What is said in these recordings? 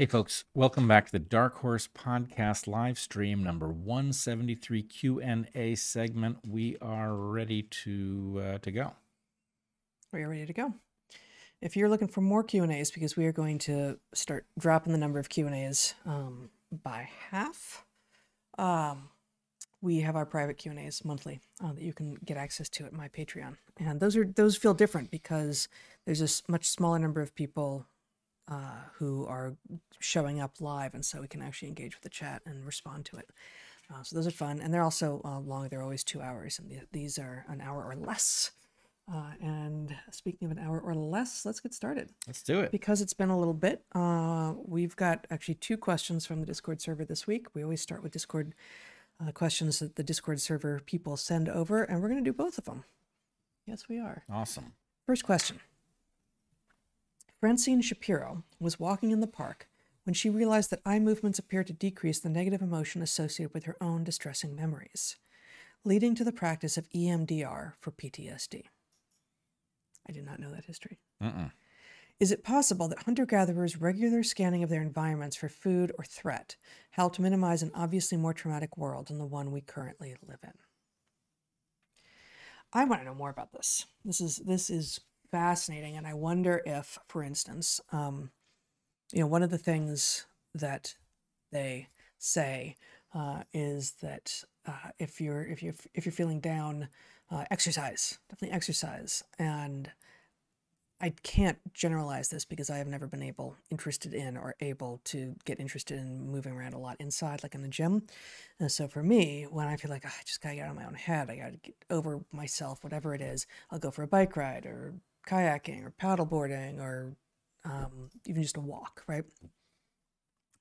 Hey folks, welcome back to the DarkHorse Podcast live stream number 173 Q&A segment. We are ready to go. We are ready to go. If you're looking for more Q&As, because we are going to start dropping the number of Q&As by half, we have our private Q&As monthly that you can get access to at my Patreon. And those feel different because there's a much smaller number of people who are showing up live, and so we can actually engage with the chat and respond to it. So those are fun, and they're also long. They're always 2 hours, and these are an hour or less. And speaking of an hour or less, let's get started. Let's do it. Because it's been a little bit, we've got actually 2 questions from the Discord server this week. We always start with Discord questions that the Discord server people send over, and we're going to do both of them. Yes, we are. Awesome. First question. Francine Shapiro was walking in the park when she realized that eye movements appeared to decrease the negative emotion associated with her own distressing memories, leading to the practice of EMDR for PTSD. I did not know that history. Is it possible that hunter-gatherers' regular scanning of their environments for food or threat helped minimize an obviously more traumatic world than the one we currently live in? I want to know more about this. This is fascinating, and I wonder if, for instance, one of the things that they say is that if you're feeling down, exercise, definitely exercise. And I can't generalize this because I have never been able to get interested in moving around a lot inside, like in the gym. And so for me, when I feel like I just gotta get out of my own head, I gotta get over myself, whatever it is, I'll go for a bike ride or kayaking or paddleboarding or even just a walk, right?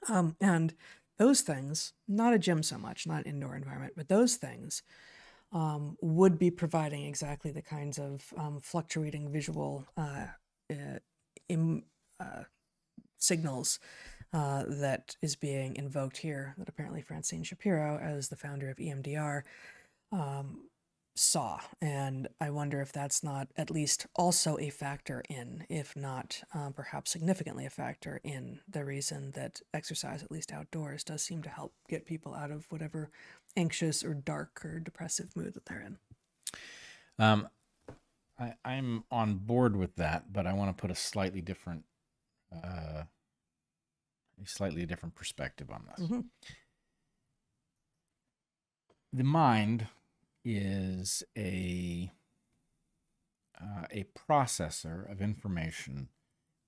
And those things, not a gym so much, not an indoor environment, but those things would be providing exactly the kinds of fluctuating visual signals that is being invoked here, that apparently Francine Shapiro, as the founder of EMDR, saw. And I wonder if that's not at least also a factor in, if not perhaps significantly a factor in, the reason that exercise, at least outdoors, does seem to help get people out of whatever anxious or dark or depressive mood that they're in. I'm on board with that, but I want to put a slightly different perspective on this. Mm-hmm. The mind is a processor of information,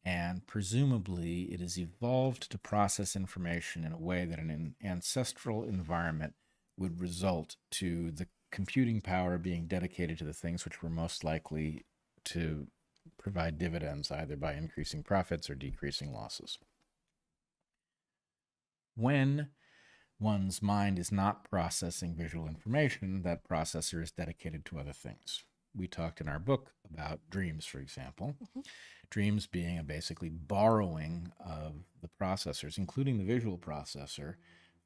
and presumably it has evolved to process information in a way that an ancestral environment would result to the computing power being dedicated to the things which were most likely to provide dividends, either by increasing profits or decreasing losses. When one's mind is not processing visual information, that processor is dedicated to other things. We talked in our book about dreams, for example. Mm-hmm. Dreams being a basically borrowing of the processors, including the visual processor,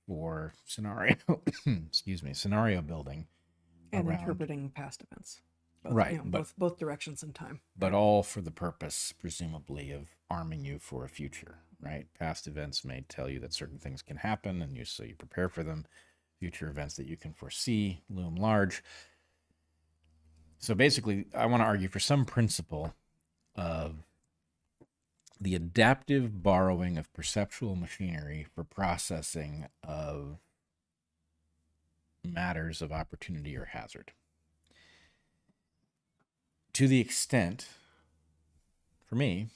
for scenario building and interpreting past events. Both, right, both directions in time. But all for the purpose, presumably, of arming you for a future. Right? Past events may tell you that certain things can happen, and so you prepare for them. Future events that you can foresee loom large. So basically, I want to argue for some principle of the adaptive borrowing of perceptual machinery for processing of matters of opportunity or hazard. To the extent, for me,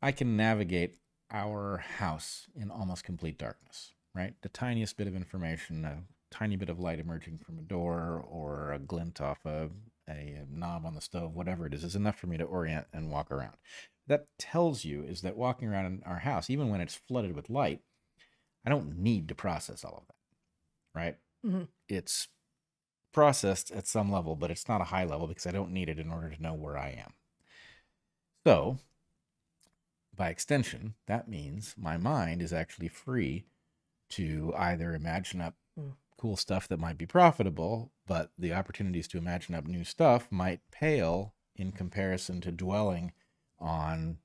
I can navigate our house in almost complete darkness, right? The tiniest bit of information, a tiny bit of light emerging from a door or a glint off a knob on the stove, whatever it is enough for me to orient and walk around. That tells you is that walking around in our house, even when it's flooded with light, I don't need to process all of that, right? Mm-hmm. It's processed at some level, but it's not a high level because I don't need it in order to know where I am. So, by extension, that means my mind is actually free to either imagine up cool stuff that might be profitable, but the opportunities to imagine up new stuff might pale in comparison to dwelling on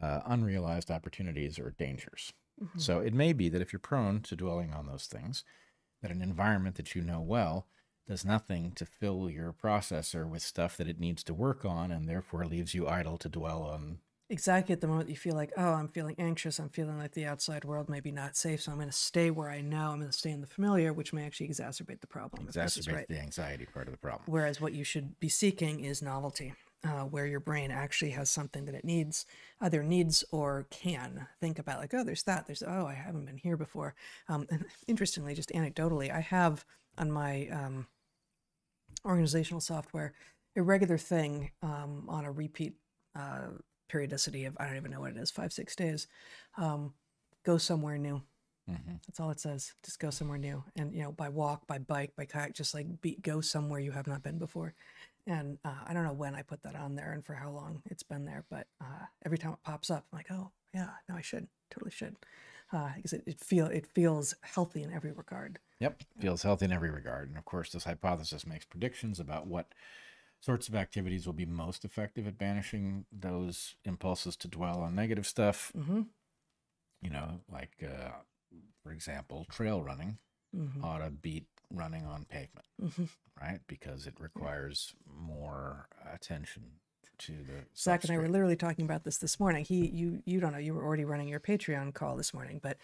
unrealized opportunities or dangers. Mm-hmm. So it may be that if you're prone to dwelling on those things, that an environment that you know well does nothing to fill your processor with stuff that it needs to work on, and therefore leaves you idle to dwell on. Exactly at the moment you feel like, oh, I'm feeling anxious, I'm feeling like the outside world may be not safe, so I'm going to stay where I know, I'm going to stay in the familiar, which may actually exacerbate the problem. Exacerbate the anxiety part of the problem. Whereas what you should be seeking is novelty, where your brain actually has something that it needs, either needs or can think about, like, oh, there's that, oh, I haven't been here before. And interestingly, just anecdotally, I have on my organizational software a regular thing on a repeat periodicity of, I don't even know what it is, 5-6 days, go somewhere new. Mm-hmm. That's all it says. Just go somewhere new. And, by walk, by bike, by kayak, just like go somewhere you have not been before. And I don't know when I put that on there and for how long it's been there, but every time it pops up, I'm like, oh yeah, no, I should, totally should. Because it feels healthy in every regard. Yep, feels healthy in every regard. And of course, this hypothesis makes predictions about what sorts of activities will be most effective at banishing those impulses to dwell on negative stuff. Mm-hmm. Like, for example, trail running Mm-hmm. ought to beat running on pavement, Mm-hmm. right? Because it requires more attention to the Zach and I were substrate. literally talking about this morning. You don't know, you were already running your Patreon call this morning, but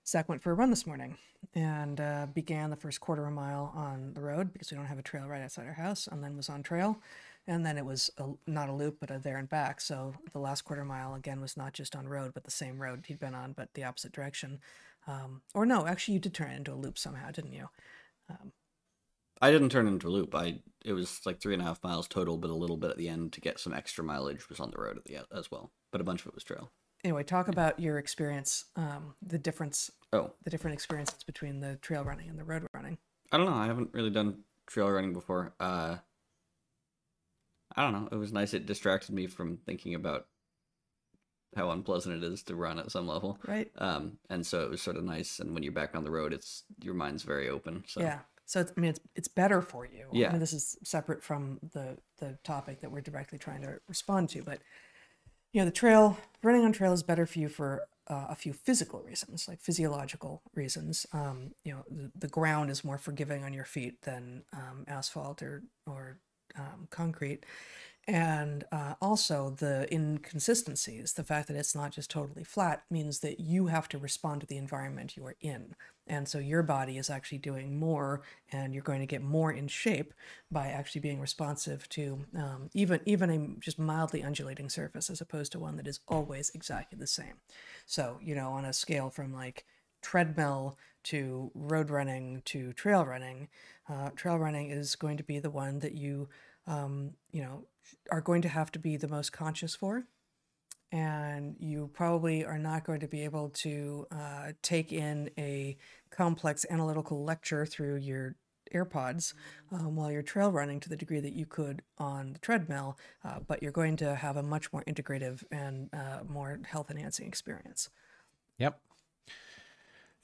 Zach went for a run this morning and began the first quarter of a mile on the road because we don't have a trail right outside our house, and then was on trail. And then it was not a loop, but a there and back. So the last quarter mile, again, was not just on road, but the same road he'd been on, but the opposite direction. Or no, actually, you did turn it into a loop somehow, didn't you? I didn't turn it into a loop. It was like 3.5 miles total, but a little bit at the end to get some extra mileage was on the road as well. But a bunch of it was trail. Anyway, talk about your experience, the different experiences between the trail running and the road running. I don't know. I haven't really done trail running before. I don't know. It was nice. It distracted me from thinking about how unpleasant it is to run at some level. Right. And so it was sort of nice. And when you're back on the road, your mind's very open. So. Yeah. So it's better for you. Yeah. I mean, this is separate from the topic that we're directly trying to respond to, but the running on trail is better for you for a few physical reasons, like physiological reasons. The ground is more forgiving on your feet than asphalt or concrete. And also the inconsistencies, the fact that it's not just totally flat means that you have to respond to the environment you are in. And so your body is actually doing more, and you're going to get more in shape by actually being responsive to even a just mildly undulating surface, as opposed to one that is always exactly the same. So, on a scale from like treadmill to road running to trail running is going to be the one that you are going to have to be the most conscious for, and you probably are not going to be able to take in a complex analytical lecture through your AirPods while you're trail running to the degree that you could on the treadmill, but you're going to have a much more integrative and more health-enhancing experience. Yep.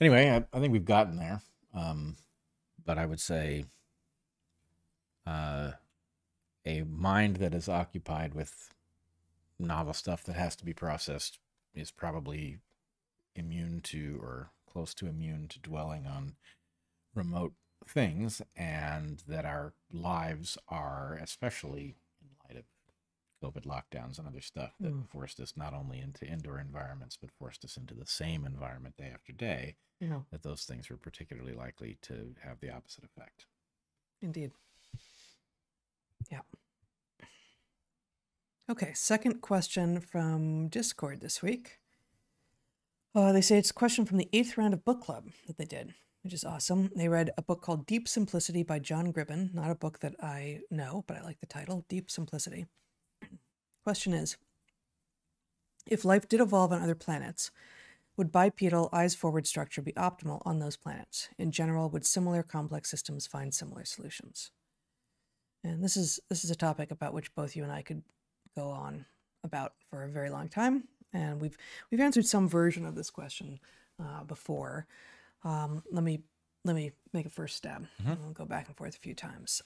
Anyway, I think we've gotten there, but I would say a mind that is occupied with novel stuff that has to be processed is probably immune to, or close to immune to, dwelling on remote things, and that our lives are, especially in light of COVID lockdowns and other stuff, that forced us not only into indoor environments, but forced us into the same environment day after day, that those things were particularly likely to have the opposite effect. Indeed. Yeah. Okay, second question from Discord this week. They say it's a question from the 8th round of book club that they did, which is awesome. They read a book called Deep Simplicity by John Gribben, not a book that I know, but I like the title, Deep Simplicity. Question is, if life did evolve on other planets, would bipedal eyes-forward structure be optimal on those planets? In general, would similar complex systems find similar solutions? And this is a topic about which both you and I could go on about for a very long time, and we've answered some version of this question before. Let me make a first stab. We'll go back and forth a few times.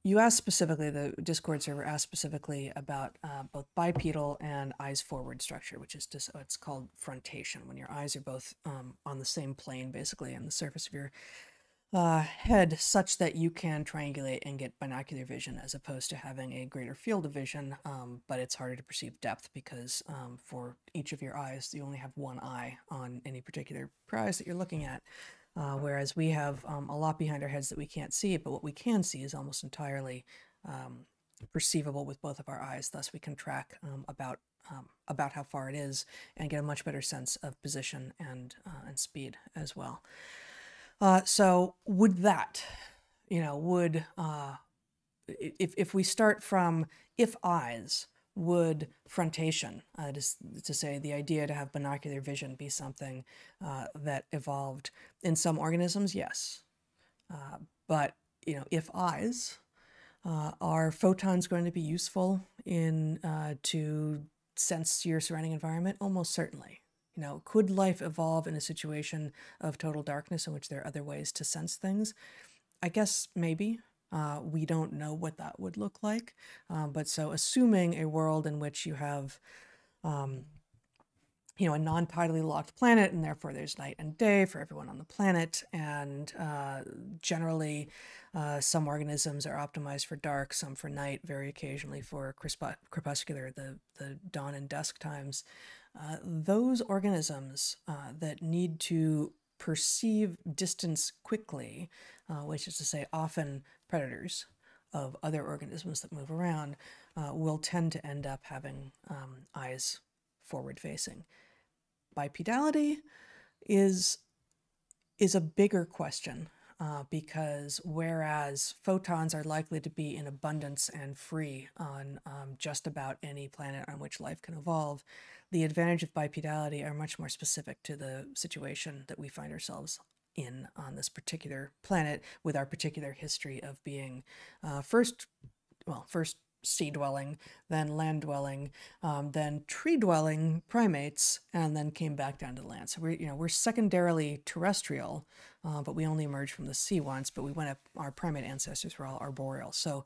you asked specifically, the Discord server asked specifically about both bipedal and eyes forward structure, which is just, it's called frontation, when your eyes are both on the same plane, basically, on the surface of your head, such that you can triangulate and get binocular vision as opposed to having a greater field of vision, but it's harder to perceive depth because for each of your eyes, you only have one eye on any particular prize that you're looking at. Whereas we have a lot behind our heads that we can't see, but what we can see is almost entirely perceivable with both of our eyes. Thus, we can track about how far it is and get a much better sense of position and speed as well. So would that, would if we start from if eyes, would frontation, to say the idea to have binocular vision, be something that evolved in some organisms? Yes. But, if eyes, are photons going to be useful in to sense your surrounding environment? Almost certainly. Could life evolve in a situation of total darkness in which there are other ways to sense things? I guess maybe. We don't know what that would look like. But so assuming a world in which you have, a non-tidally locked planet, and therefore there's night and day for everyone on the planet, and generally some organisms are optimized for dark, some for night, very occasionally for crepuscular, the dawn and dusk times. Those organisms that need to perceive distance quickly, which is to say often predators of other organisms that move around, will tend to end up having eyes forward facing. Bipedality is a bigger question because whereas photons are likely to be in abundance and free on just about any planet on which life can evolve, the advantage of bipedality are much more specific to the situation that we find ourselves in on this particular planet, with our particular history of being first sea-dwelling, then land-dwelling, then tree-dwelling primates, and then came back down to land. So we're secondarily terrestrial, but we only emerged from the sea once. But our primate ancestors were all arboreal. So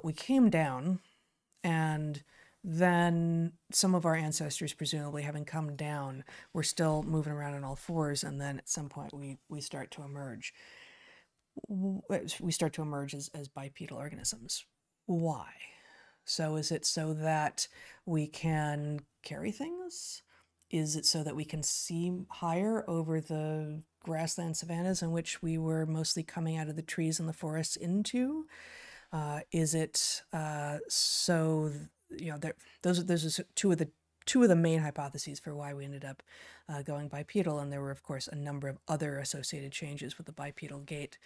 we came down, and then some of our ancestors, presumably having come down, were still moving around on all fours, and then at some point we start to emerge. We start to emerge as bipedal organisms. Why? So is it so that we can carry things? Is it so that we can see higher over the grassland savannas in which we were mostly coming out of the trees and the forests into? Is it so? Those are two of the main hypotheses for why we ended up going bipedal, and there were of course a number of other associated changes with the bipedal gait.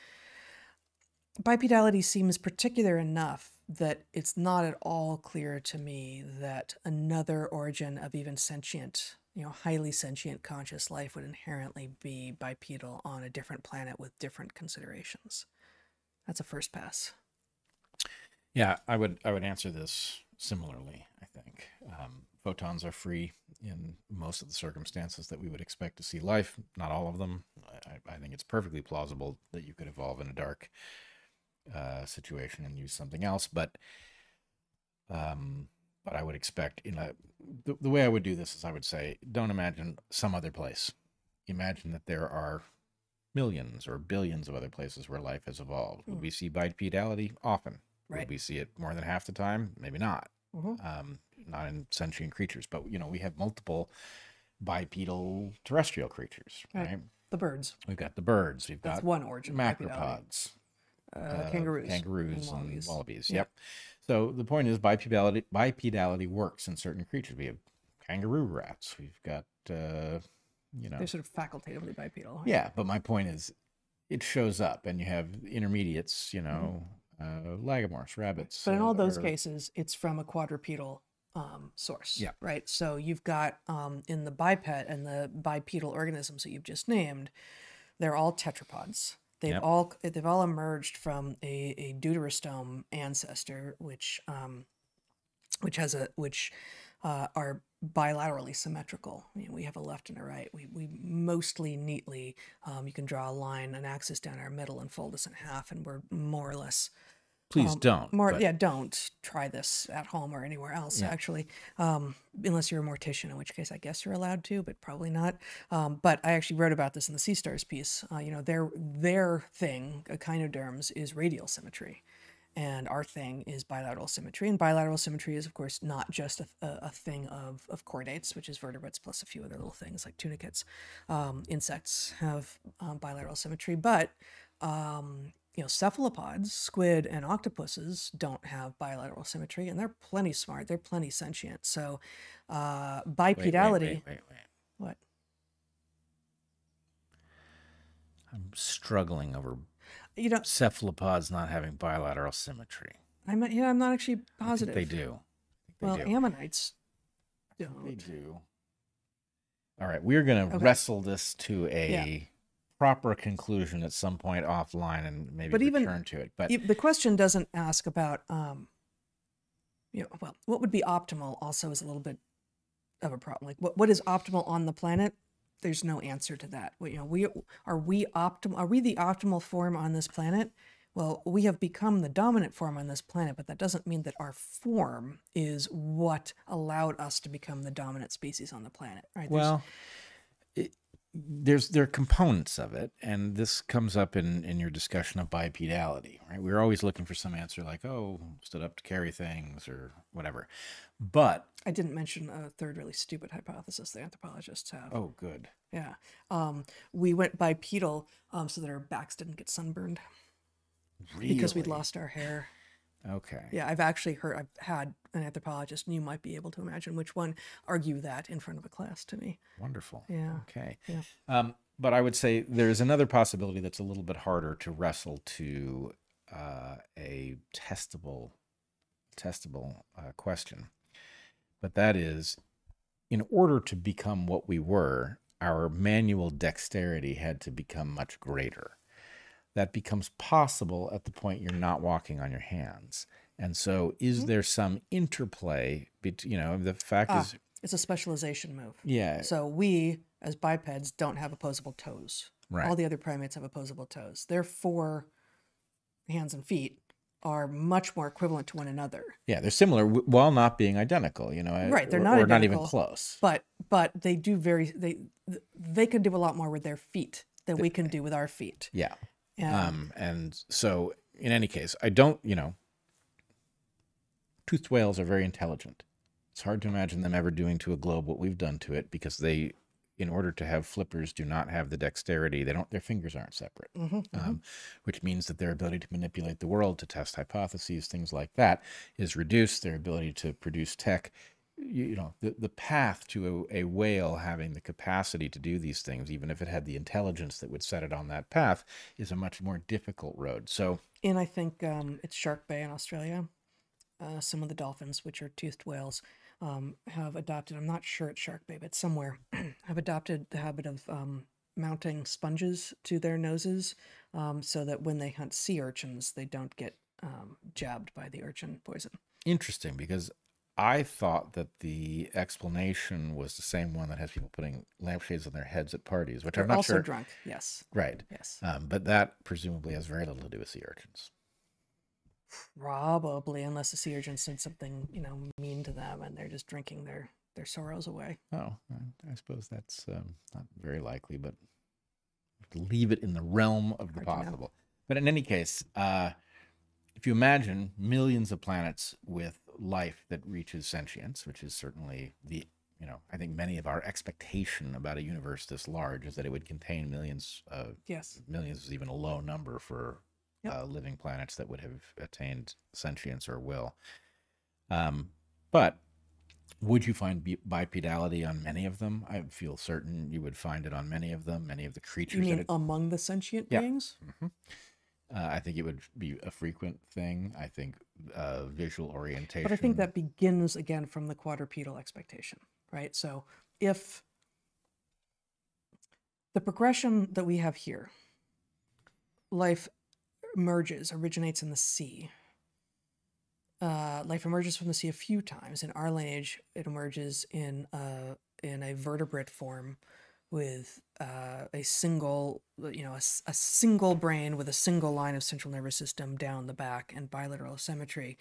Bipedality seems particular enough that it's not at all clear to me that another origin of even sentient, highly sentient conscious life would inherently be bipedal on a different planet with different considerations. That's a first pass. Yeah, I would answer this similarly, I think. Photons are free in most of the circumstances that we would expect to see life, not all of them. I think it's perfectly plausible that you could evolve in a dark situation and use something else, but I would expect, the way I would do this is I would say, don't imagine some other place. Imagine that there are millions or billions of other places where life has evolved. Would we see bipedality? Often. Right. Would we see it more than half the time? Maybe not. Not in sentient creatures, but we have multiple bipedal terrestrial creatures, right? The birds. We've got the birds. We've That's got one origin. macropods. Kangaroos and wallabies. Yep. So the point is bipedality works in certain creatures. We have kangaroo rats. We've got, they're sort of facultatively bipedal. Right? Yeah, but my point is it shows up, and you have intermediates, lagomorphs, rabbits. But in all those cases, it's from a quadrupedal source. Yeah. Right. So you've got in the biped and the bipedal organisms that you've just named, they're all tetrapods. They've all emerged from a deuterostome ancestor, which are bilaterally symmetrical. We have a left and a right. We mostly neatly, you can draw a line, an axis down our middle and fold us in half, and we're more or less Please don't. More, but- yeah, don't try this at home or anywhere else, Yeah. actually, unless you're a mortician, in which case I guess you're allowed to, but probably not. But I actually wrote about this in the Sea Stars piece. Their thing, echinoderms, is radial symmetry. And our thing is bilateral symmetry. And bilateral symmetry is, of course, not just a thing of chordates, which is vertebrates plus a few other little things like tunicates. Insects have bilateral symmetry, but cephalopods, squid, and octopuses don't have bilateral symmetry, and they're plenty smart. They're plenty sentient. So bipedality. Wait. What? I'm struggling over You know, cephalopods not having bilateral symmetry. I'm not actually I positive. think they do. Well, do. ammonites They don't. do. All right, we're going to Okay. wrestle this to a Yeah. proper conclusion at some point offline and maybe But even- return to it. But The question doesn't ask about, what would be optimal also is a little bit of a problem. Like what is optimal on the planet? There's no answer to that. Are we the optimal form on this planet? Well, we have become the dominant form on this planet, but that doesn't mean that our form is what allowed us to become the dominant species on the planet, right? there are components of it, and this comes up in your discussion of bipedality, right? We're always looking for some answer like, oh, stood up to carry things or whatever. But I didn't mention a third really stupid hypothesis the anthropologists have. oh, good. Yeah. We went bipedal so that our backs didn't get sunburned because we'd Really? lost our hair. Okay. Yeah, I've had an anthropologist, and you might be able to imagine which one, argue that in front of a class to me. Wonderful. Yeah. Okay. Yeah. But I would say there's another possibility that's a little bit harder to wrestle to a testable question. But that is, in order to become what we were, our manual dexterity had to become much greater. That becomes possible at the point you're not walking on your hands. And so is there some interplay between, the fact is, It's a specialization move. yeah, So we, as bipeds, don't have opposable toes. right. All the other primates have opposable toes. Their four hands and feet are much more equivalent to one another. Yeah, they're similar while not being identical, Right, they're or, not or not even identical. close. But they do they can do a lot more with their feet than we can do with our feet. Yeah. Yeah. And so in any case, I don't, toothed whales are very intelligent. It's hard to imagine them ever doing to a globe what we've done to it because they, in order to have flippers, do not have the dexterity. Their fingers aren't separate, which means that their ability to manipulate the world, to test hypotheses, things like that, is reduced. Their ability to produce tech, the path to a whale having the capacity to do these things, even if it had the intelligence that would set it on that path, is a much more difficult road. So, And I think it's Shark Bay in Australia. Some of the dolphins, which are toothed whales, have adopted, I'm not sure it's Shark Bay, but somewhere, have adopted the habit of mounting sponges to their noses so that when they hunt sea urchins, they don't get jabbed by the urchin poison. interesting, because I thought that the explanation was the same one that has people putting lampshades on their heads at parties, which They're I'm not also sure. drunk, yes. Right. Yes. But that presumably has very little to do with sea urchins. Probably, unless the sea urchin said something, mean to them and they're just drinking their sorrows away. Oh, I suppose that's not very likely, but leave it in the realm of the Hard to know. possible. But in any case, if you imagine millions of planets with life that reaches sentience, which is certainly I think many of our expectation about a universe this large is that it would contain millions. Yes. Millions is even a low number for Yep. living planets that would have attained sentience or will. But would you find bipedality on many of them? I feel certain you would find it on many of them, many of the creatures. You mean that it, among the sentient Yeah. beings? I think it would be a frequent thing. I think visual orientation. But I think that begins again from the quadrupedal expectation, right? So if the progression that we have here, life originates in the sea. Life emerges from the sea a few times. In our lineage, it emerges in a vertebrate form, with a single, a single brain with a single line of central nervous system down the back and bilateral symmetry,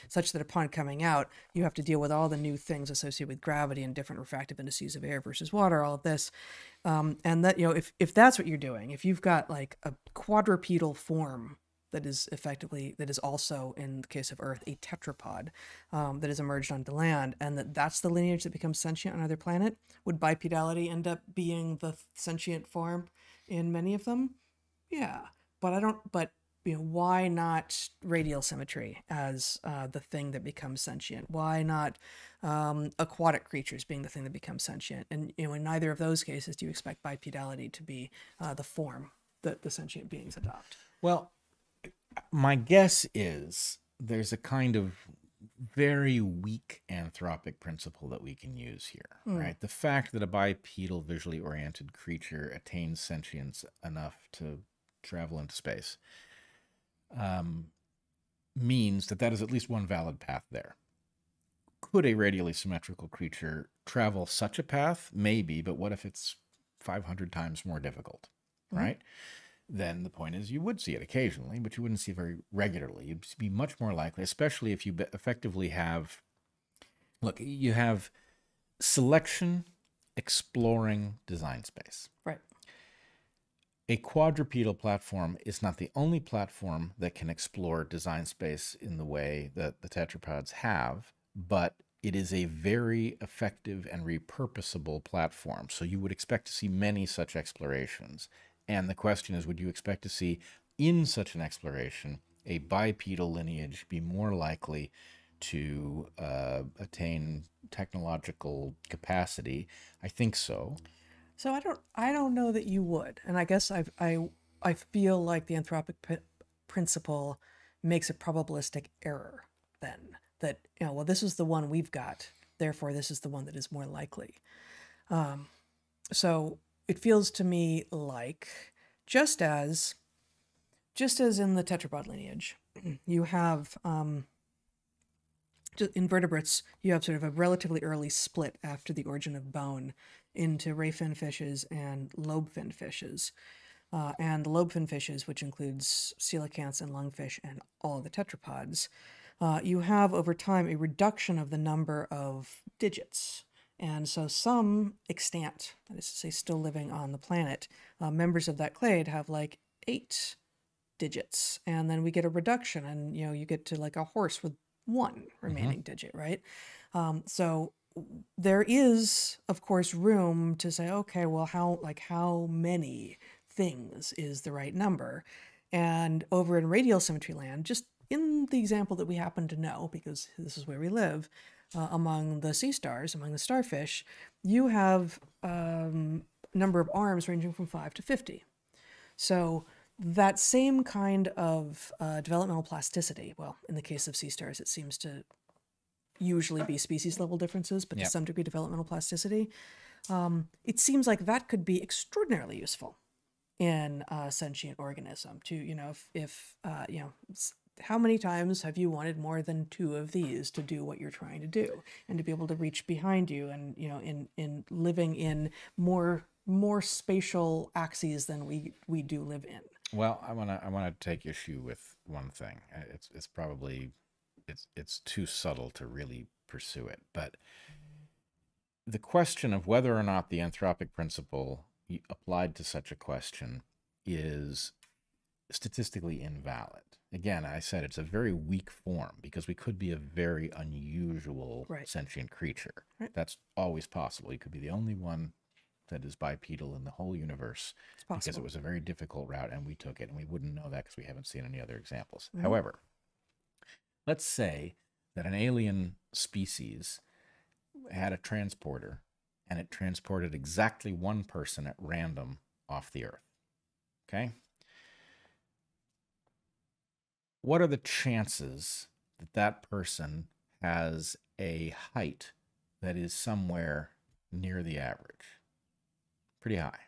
such that upon coming out, you have to deal with all the new things associated with gravity and different refractive indices of air versus water, all of this. And that, if that's what you're doing, if you've got like a quadrupedal form that is also, in the case of Earth, a tetrapod that has emerged onto land, and that's the lineage that becomes sentient on another planet, would bipedality end up being the sentient form in many of them? Yeah, but why not radial symmetry as the thing that becomes sentient? Why not aquatic creatures being the thing that becomes sentient? And in neither of those cases do you expect bipedality to be the form that the sentient beings adopt. Well, my guess is there's a kind of very weak anthropic principle that we can use here, right? The fact that a bipedal, visually oriented creature attains sentience enough to travel into space means that is at least one valid path there. Could a radially symmetrical creature travel such a path? Maybe, but what if it's 500 times more difficult, right? Then the point is you would see it occasionally, but you wouldn't see it very regularly. You'd be much more likely, especially if you effectively have, you have selection exploring design space. Right. A quadrupedal platform is not the only platform that can explore design space in the way that the tetrapods have, but it is a very effective and repurposable platform. So you would expect to see many such explorations. And the question is, would you expect to see in such an exploration a bipedal lineage be more likely to attain technological capacity? I think so. So I don't know that you would. And I guess I feel like the anthropic principle makes a probabilistic error then. That, this is the one we've got, therefore this is the one that is more likely. So it feels to me like just as in the tetrapod lineage, you have invertebrates, you have sort of a relatively early split after the origin of bone into ray fin fishes and lobe fin fishes. And the lobe fin fishes, which includes coelacanths and lungfish and all of the tetrapods, you have over time a reduction of the number of digits. And so some extant, that is to say still living on the planet, members of that clade have like 8 digits. And then we get a reduction and, you get to like a horse with 1 remaining digit, right? So there is, of course, room to say, okay, well, how many things is the right number? And over in radial symmetry land, just in the example that we happen to know, because this is where we live, among the sea stars, among the starfish, you have number of arms ranging from 5 to 50. So that same kind of developmental plasticity, well, in the case of sea stars, it seems to usually be species level differences, but to some degree developmental plasticity, it seems like that could be extraordinarily useful in a sentient organism to, if how many times have you wanted more than 2 of these to do what you're trying to do, and to be able to reach behind you and, in living in more spatial axes than we do live in. Well, I want to take issue with one thing. It's probably it's too subtle to really pursue it, but the question of whether or not the anthropic principle applied to such a question is statistically invalid. Again, I said it's a very weak form because we could be a very unusual sentient creature. Right. That's always possible. You could be the only one that is bipedal in the whole universe because it was a very difficult route and we took it, and we wouldn't know that because we haven't seen any other examples. Mm-hmm. However, let's say that an alien species had a transporter and it transported exactly 1 person at random off the Earth. Okay? What are the chances that that person has a height that is somewhere near the average? Pretty high.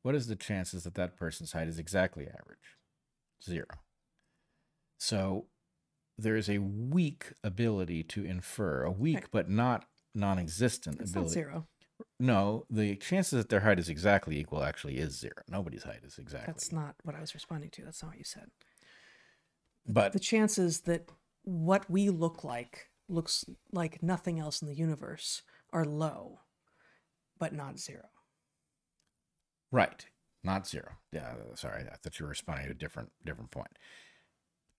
What is the chances that that person's height is exactly average? 0. So there is a weak ability to infer, a weak but not non-existent ability. It's not 0. No, the chances that their height is exactly equal actually is 0. Nobody's height is exactly. That's not what I was responding to. That's not what you said. But The chances that what we look like looks like nothing else in the universe are low, but not 0. right, not 0. Yeah, sorry, I thought you were responding to a different point.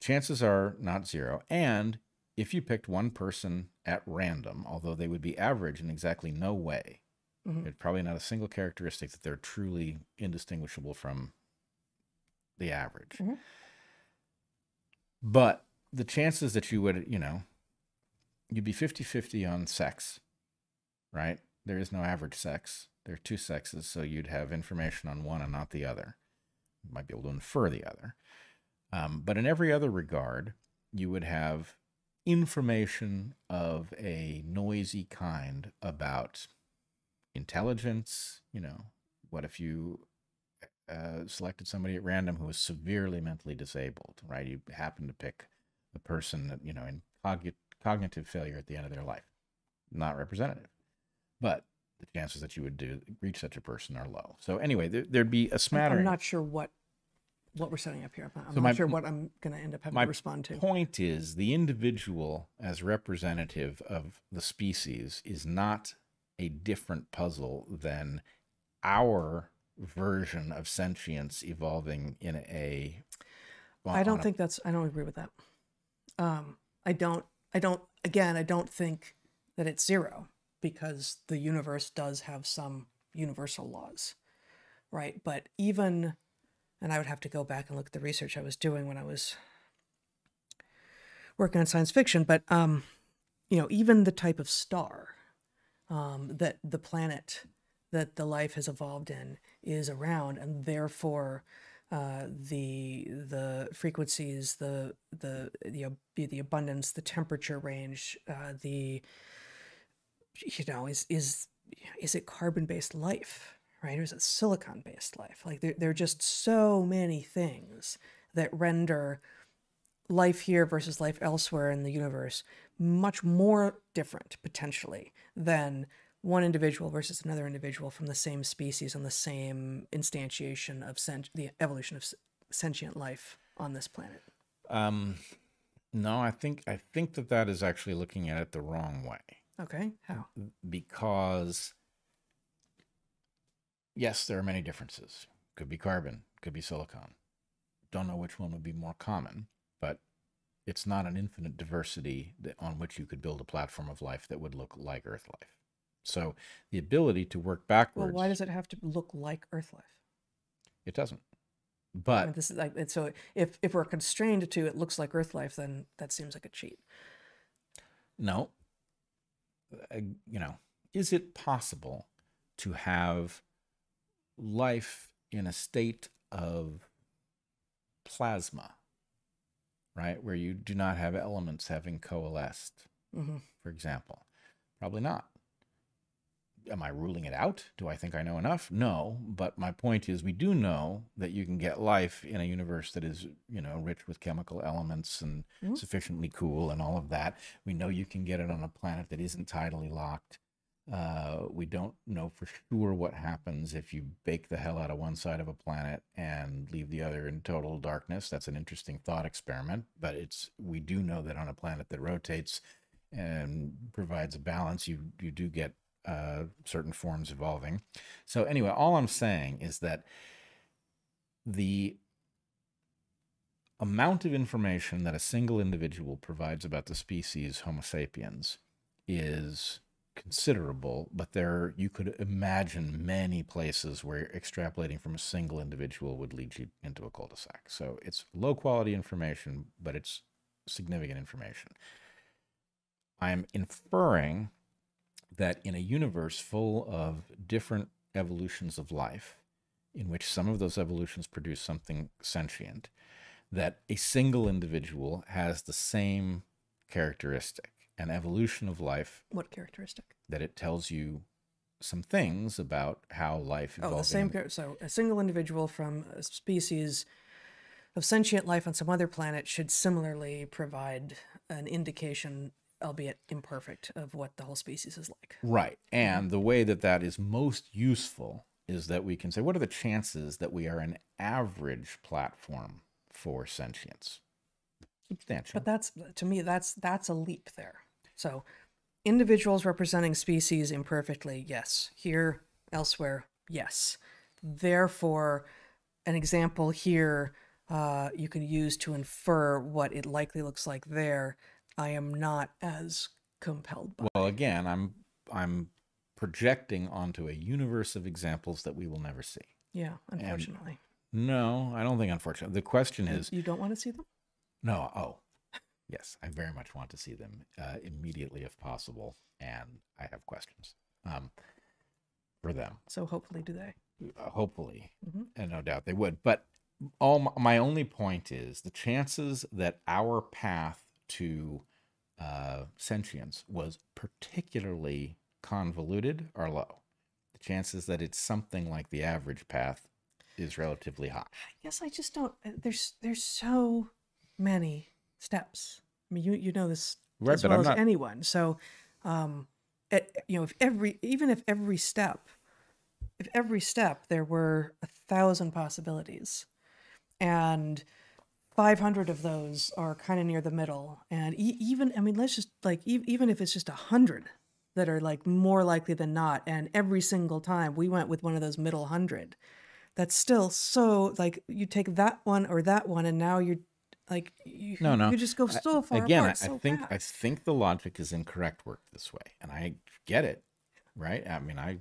Chances are not 0, and if you picked one person at random, although they would be average in exactly no way, there's probably not a single characteristic that they're truly indistinguishable from the average. But the chances that you would, you'd be 50-50 on sex, right? There is no average sex. There are 2 sexes, so you'd have information on one and not the other. You might be able to infer the other. But in every other regard, you would have information of a noisy kind about intelligence. What if you selected somebody at random who was severely mentally disabled, right? You happen to pick a person that, in cognitive failure at the end of their life. Not representative. But the chances that you would reach such a person are low. So anyway, there'd be a smattering. I'm not sure what we're setting up here. I'm not sure what I'm going to end up having to respond to. My point is the individual as representative of the species is not a different puzzle than our version of sentience evolving in a... I don't agree with that. I don't think that it's 0 because the universe does have some universal laws, right? But even, and I would have to go back and look at the research I was doing when I was working on science fiction, but, even the type of star that the planet that the life has evolved in is around, and therefore the frequencies, the abundance, the temperature range, is it carbon-based life, right? Or is it silicon-based life? Like there are just so many things that render life here versus life elsewhere in the universe much more different potentially than one individual versus another individual from the same species on the same instantiation of the evolution of sentient life on this planet. No, I think that is actually looking at it the wrong way. Okay, how? Because yes, there are many differences. Could be carbon, could be silicon. Don't know which one would be more common, but it's not an infinite diversity on which you could build a platform of life that would look like Earth life. So the ability to work backwards... Well, why does it have to look like Earth life? It doesn't. But... this is like, so if we're constrained to it looks like Earth life, then that seems like a cheat. No. Is it possible to have life in a state of plasma, right? Where you do not have elements having coalesced, for example? Probably not. Am I ruling it out? Do I think I know enough? No, but my point is we do know that you can get life in a universe that is, rich with chemical elements and sufficiently cool and all of that. We know you can get it on a planet that isn't tidally locked. We don't know for sure what happens if you bake the hell out of one side of a planet and leave the other in total darkness. That's an interesting thought experiment, but we do know that on a planet that rotates and provides a balance, you do get certain forms evolving. So anyway, all I'm saying is that the amount of information that a single individual provides about the species Homo sapiens is considerable, but you could imagine many places where extrapolating from a single individual would lead you into a cul-de-sac. So it's low quality information, but it's significant information. I'm inferring that in a universe full of different evolutions of life, in which some of those evolutions produce something sentient, that a single individual has the same characteristic. An evolution of life. What characteristic? That it tells you some things about how life evolved. Oh, the same. So a single individual from a species of sentient life on some other planet should similarly provide an indication albeit imperfect, of what the whole species is like. Right. And the way that that is most useful is that we can say, what are the chances that we are an average platform for sentience? Substantial. But that's, to me, that's a leap there. So individuals representing species imperfectly, yes. Here, elsewhere, yes. Therefore, an example here you can use to infer what it likely looks like there, I am not as compelled by. Well, again, I'm projecting onto a universe of examples that we will never see. Yeah, unfortunately. No, I don't think unfortunately. The question is... You don't want to see them? No. Oh, yes. I very much want to see them immediately if possible. And I have questions for them. So hopefully do they. Hopefully. And no doubt they would. But my only point is the chances that our path to sentience was particularly convoluted are low. The chances that it's something like the average path is relatively high. I guess I just don't. There's so many steps. I mean, you know this right, as well as anyone. So, if every step there were 1,000 possibilities, and 500 of those are kind of near the middle, and even let's just even if it's just 100 that are like more likely than not, and every single time we went with one of those middle 100, that's still so like you take that one or that one, and now you're like you just go so far again. Apart, so I think the logic is incorrect work this way, and I get it, right?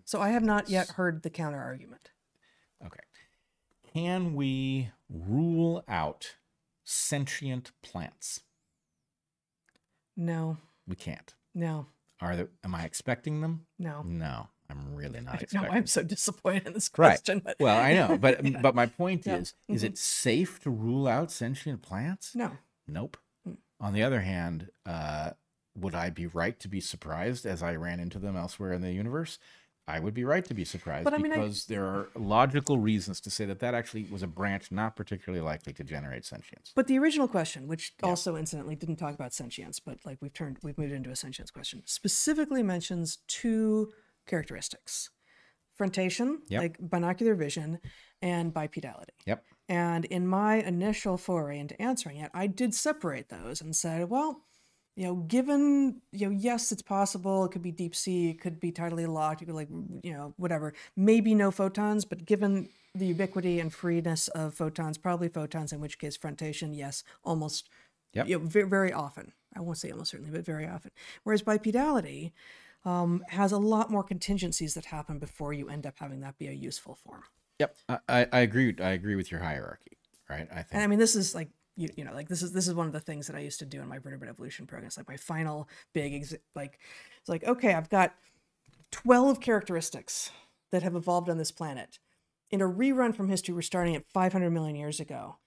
So I have not yet heard the counter argument. Okay, can we rule out sentient plants? No, we can't. No. Am I expecting them? No. No, I'm really not expecting. No, I'm so disappointed in this question. Right. Well, I know, but yeah. but my point is it safe to rule out sentient plants? No. Nope. On the other hand, would I be right to be surprised as I ran into them elsewhere in the universe? I would be right to be surprised, because there are logical reasons to say that actually was a branch not particularly likely to generate sentience. But the original question, which also incidentally didn't talk about sentience, but like we've moved into a sentience question, specifically mentions two characteristics: frontation, like binocular vision, and bipedality. Yep. And in my initial foray into answering it, I did separate those and said, well, given, yes, it's possible. It could be deep sea. It could be tidally locked. You could whatever. Maybe no photons, but given the ubiquity and freeness of photons, probably photons, in which case frontation, yes, almost, very, very often. I won't say almost certainly, but very often. Whereas bipedality has a lot more contingencies that happen before you end up having that be a useful form. Yep. I agree. I agree with your hierarchy, right? I think. And this is like, this is one of the things that I used to do in my vertebrate evolution program. It's like my final big, it's like, okay, I've got 12 characteristics that have evolved on this planet. In a rerun from history, we're starting at 500 million years ago.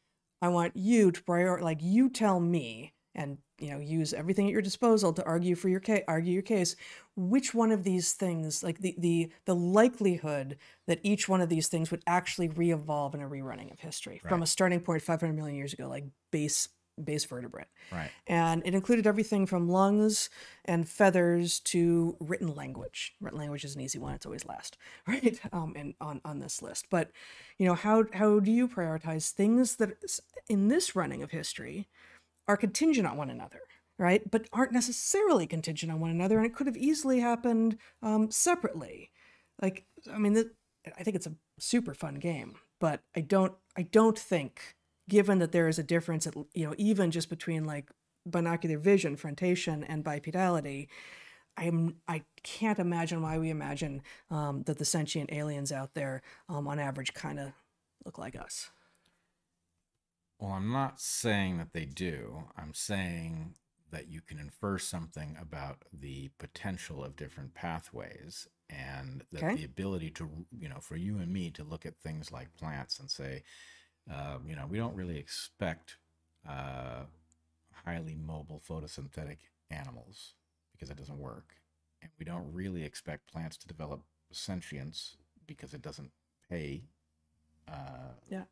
I want you to you tell me, and use everything at your disposal to argue your case, which one of these things, like the likelihood that each one of these things would actually re-evolve in a rerunning of history from a starting point 500 million years ago, like base vertebrate. Right. And it included everything from lungs and feathers to written language. Written language is an easy one. It's always last, right? And on this list. But, how do you prioritize things that in this running of history are contingent on one another, right? But aren't necessarily contingent on one another, and it could have easily happened separately. I think it's a super fun game, but I don't think, given that there is a difference, even just between like binocular vision, frontation, and bipedality, I can't imagine why we imagine that the sentient aliens out there, on average, kind of look like us. Well, I'm not saying that they do. I'm saying that you can infer something about the potential of different pathways, and that the ability to, for you and me to look at things like plants and say, we don't really expect highly mobile photosynthetic animals because it doesn't work. And we don't really expect plants to develop sentience because it doesn't pay Yeah.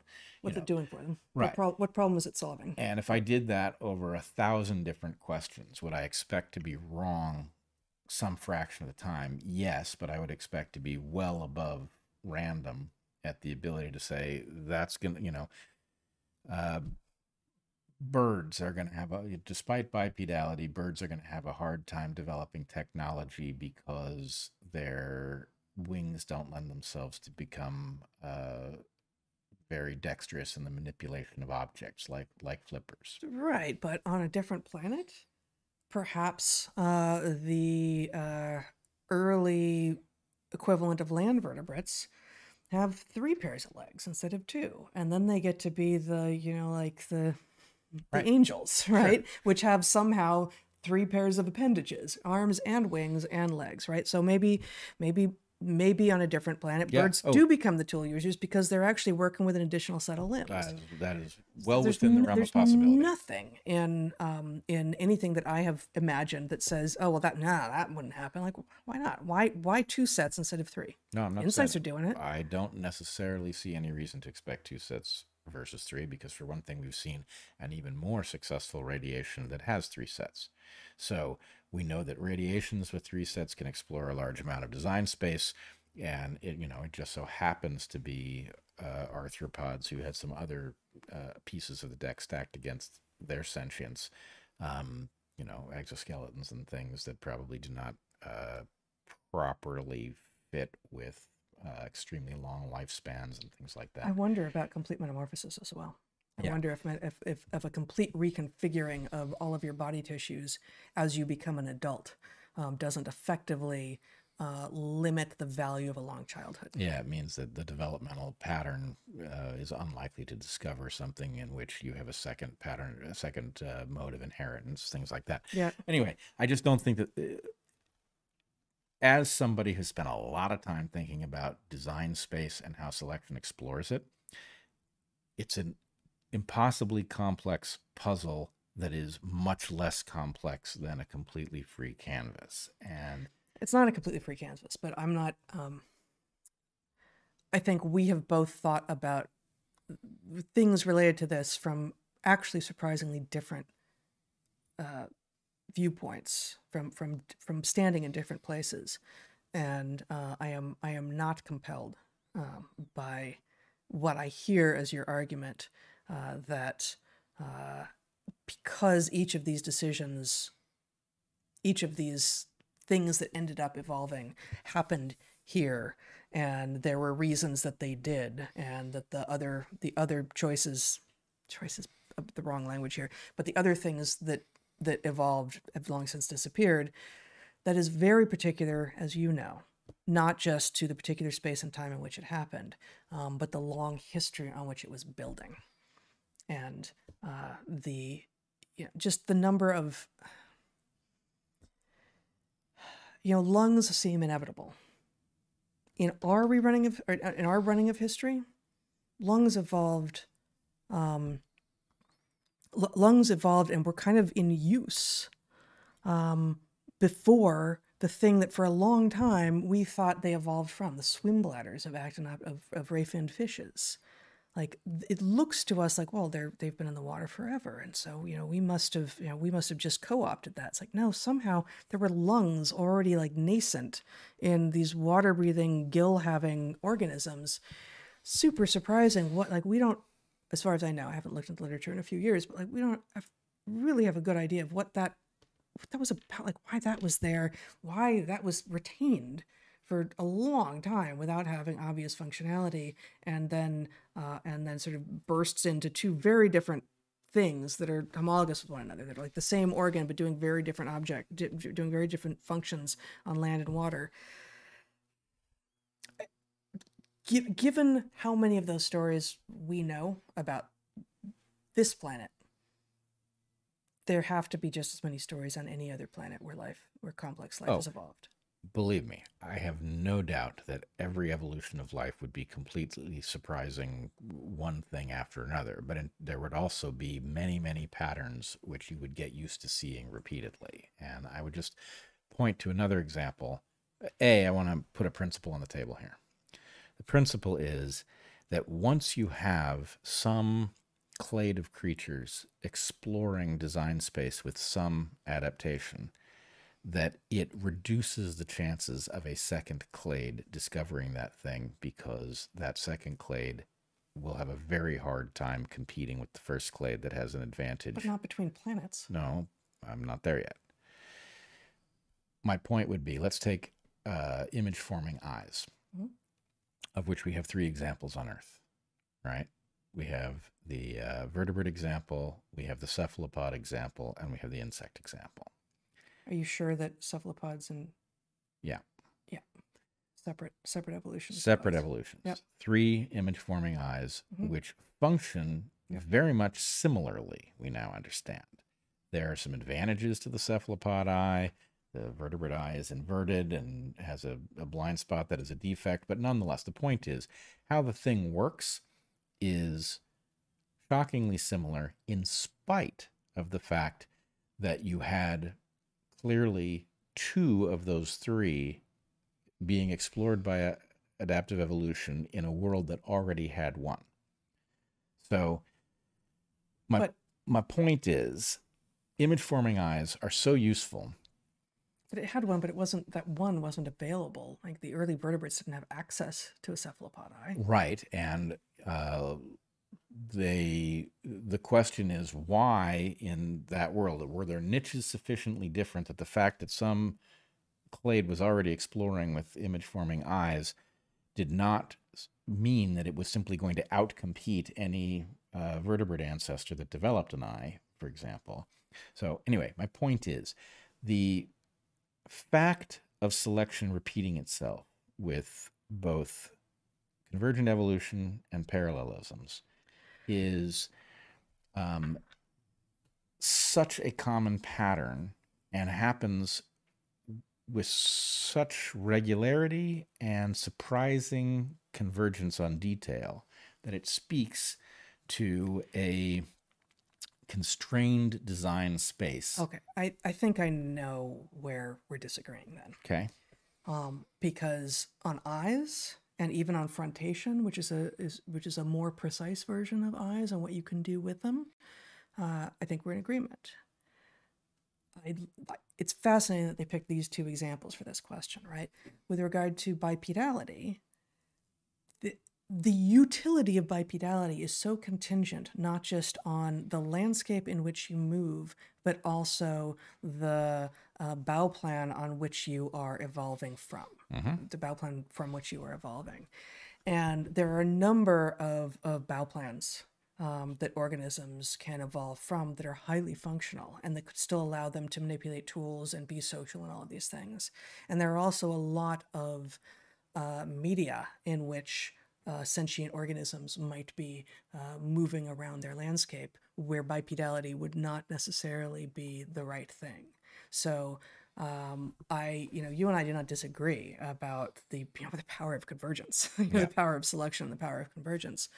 What's know, it doing for them? right. What problem is it solving? And if I did that over 1,000 different questions, would I expect to be wrong some fraction of the time? Yes, but I would expect to be well above random at the ability to say that's going to, birds are going to have despite bipedality, birds are going to have a hard time developing technology because their wings don't lend themselves to become very dexterous in the manipulation of objects like flippers. Right, but on a different planet, perhaps the early equivalent of land vertebrates have 3 pairs of legs instead of 2, and then they get to be the the Right. angels, right? Sure. Which have somehow 3 pairs of appendages, arms and wings and legs, right? So maybe on a different planet, Yeah. birds do become the tool users because they're actually working with an additional set of limbs. That is well within the realm of possibility. There's nothing in anything that I have imagined that says, oh well, that wouldn't happen. Like, why not? Why 2 sets instead of 3? No, I'm not. Insects are doing it. I don't necessarily see any reason to expect 2 sets versus 3, because for one thing, we've seen an even more successful radiation that has 3 sets. So we know that radiations with 3 sets can explore a large amount of design space, and it just so happens to be arthropods who had some other pieces of the deck stacked against their sentience, exoskeletons and things that probably do not properly fit with extremely long lifespans and things like that. I wonder about complete metamorphosis as well. I wonder if a complete reconfiguring of all of your body tissues as you become an adult doesn't effectively limit the value of a long childhood. Yeah, it means that the developmental pattern is unlikely to discover something in which you have a second pattern, a second mode of inheritance, things like that. Yeah. Anyway, I just don't think that... as somebody who's spent a lot of time thinking about design space and how selection explores it, it's an impossibly complex puzzle that is much less complex than a completely free canvas. And it's not a completely free canvas, but I'm not... I think we have both thought about things related to this from actually surprisingly different viewpoints, from standing in different places, and I am not compelled by what I hear as your argument that because each of these decisions, each of these things that ended up evolving happened here, and there were reasons that they did, and that the other choices the wrong language here, but the other things that evolved have long since disappeared. That is very particular, as you know, not just to the particular space and time in which it happened, but the long history on which it was building, and just the number of lungs seem inevitable. In our running of history, lungs evolved. Lungs evolved and were kind of in use before the thing that for a long time we thought they evolved from, the swim bladders of ray-finned fishes. Like, it looks to us like, well, they've been in the water forever, and so we must have just co-opted that. It's like, no, somehow there were lungs already like nascent in these water-breathing, gill-having organisms. Super surprising. We don't, as far as I know, I haven't looked at the literature in a few years, but we don't really have a good idea of what that was about, like why that was there, why that was retained for a long time without having obvious functionality, and then sort of bursts into 2 very different things that are homologous with one another, that are like the same organ but doing very different doing very different functions on land and water. Given how many of those stories we know about this planet, there have to be just as many stories on any other planet where complex life has evolved. Believe me, I have no doubt that every evolution of life would be completely surprising, one thing after another, but there would also be many, many patterns which you would get used to seeing repeatedly. And I would just point to another example. I want to put a principle on the table here. The principle is that once you have some clade of creatures exploring design space with some adaptation, that it reduces the chances of a second clade discovering that thing, because that second clade will have a very hard time competing with the first clade that has an advantage. But not between planets. No, I'm not there yet. My point would be, let's take image-forming eyes, of which we have 3 examples on Earth, right? We have the vertebrate example, we have the cephalopod example, and we have the insect example. Are you sure that cephalopods and Yeah. separate evolutions? Separate evolutions. Yep. 3 image-forming eyes, which function very much similarly, we now understand. There are some advantages to the cephalopod eye. The vertebrate eye is inverted and has a blind spot that is a defect, but nonetheless, the point is, how the thing works is shockingly similar, in spite of the fact that you had clearly 2 of those 3 being explored by adaptive evolution in a world that already had 1. So my point is, image-forming eyes are so useful. But it had 1, but that 1 wasn't available. Like, the early vertebrates didn't have access to a cephalopod eye. Right, and the question is, why in that world were there niches sufficiently different that the fact that some clade was already exploring with image-forming eyes did not mean that it was simply going to outcompete any vertebrate ancestor that developed an eye, for example. So anyway, my point is, the fact of selection repeating itself with both convergent evolution and parallelisms is such a common pattern and happens with such regularity and surprising convergence on detail that it speaks to a constrained design space. Okay, I think I know where we're disagreeing then. Okay. Because on eyes and even on frontation, which is a more precise version of eyes and what you can do with them, I think we're in agreement. It's fascinating that they picked these 2 examples for this question, right? With regard to bipedality, the utility of bipedality is so contingent, not just on the landscape in which you move, but also the bow plan on which you are evolving from, the bow plan from which you are evolving. And there are a number of bow plans that organisms can evolve from that are highly functional and that could still allow them to manipulate tools and be social and all of these things. And there are also a lot of media in which sentient organisms might be moving around their landscape where bipedality would not necessarily be the right thing. So you and I do not disagree about the power of convergence, the power of selection, the power of convergence.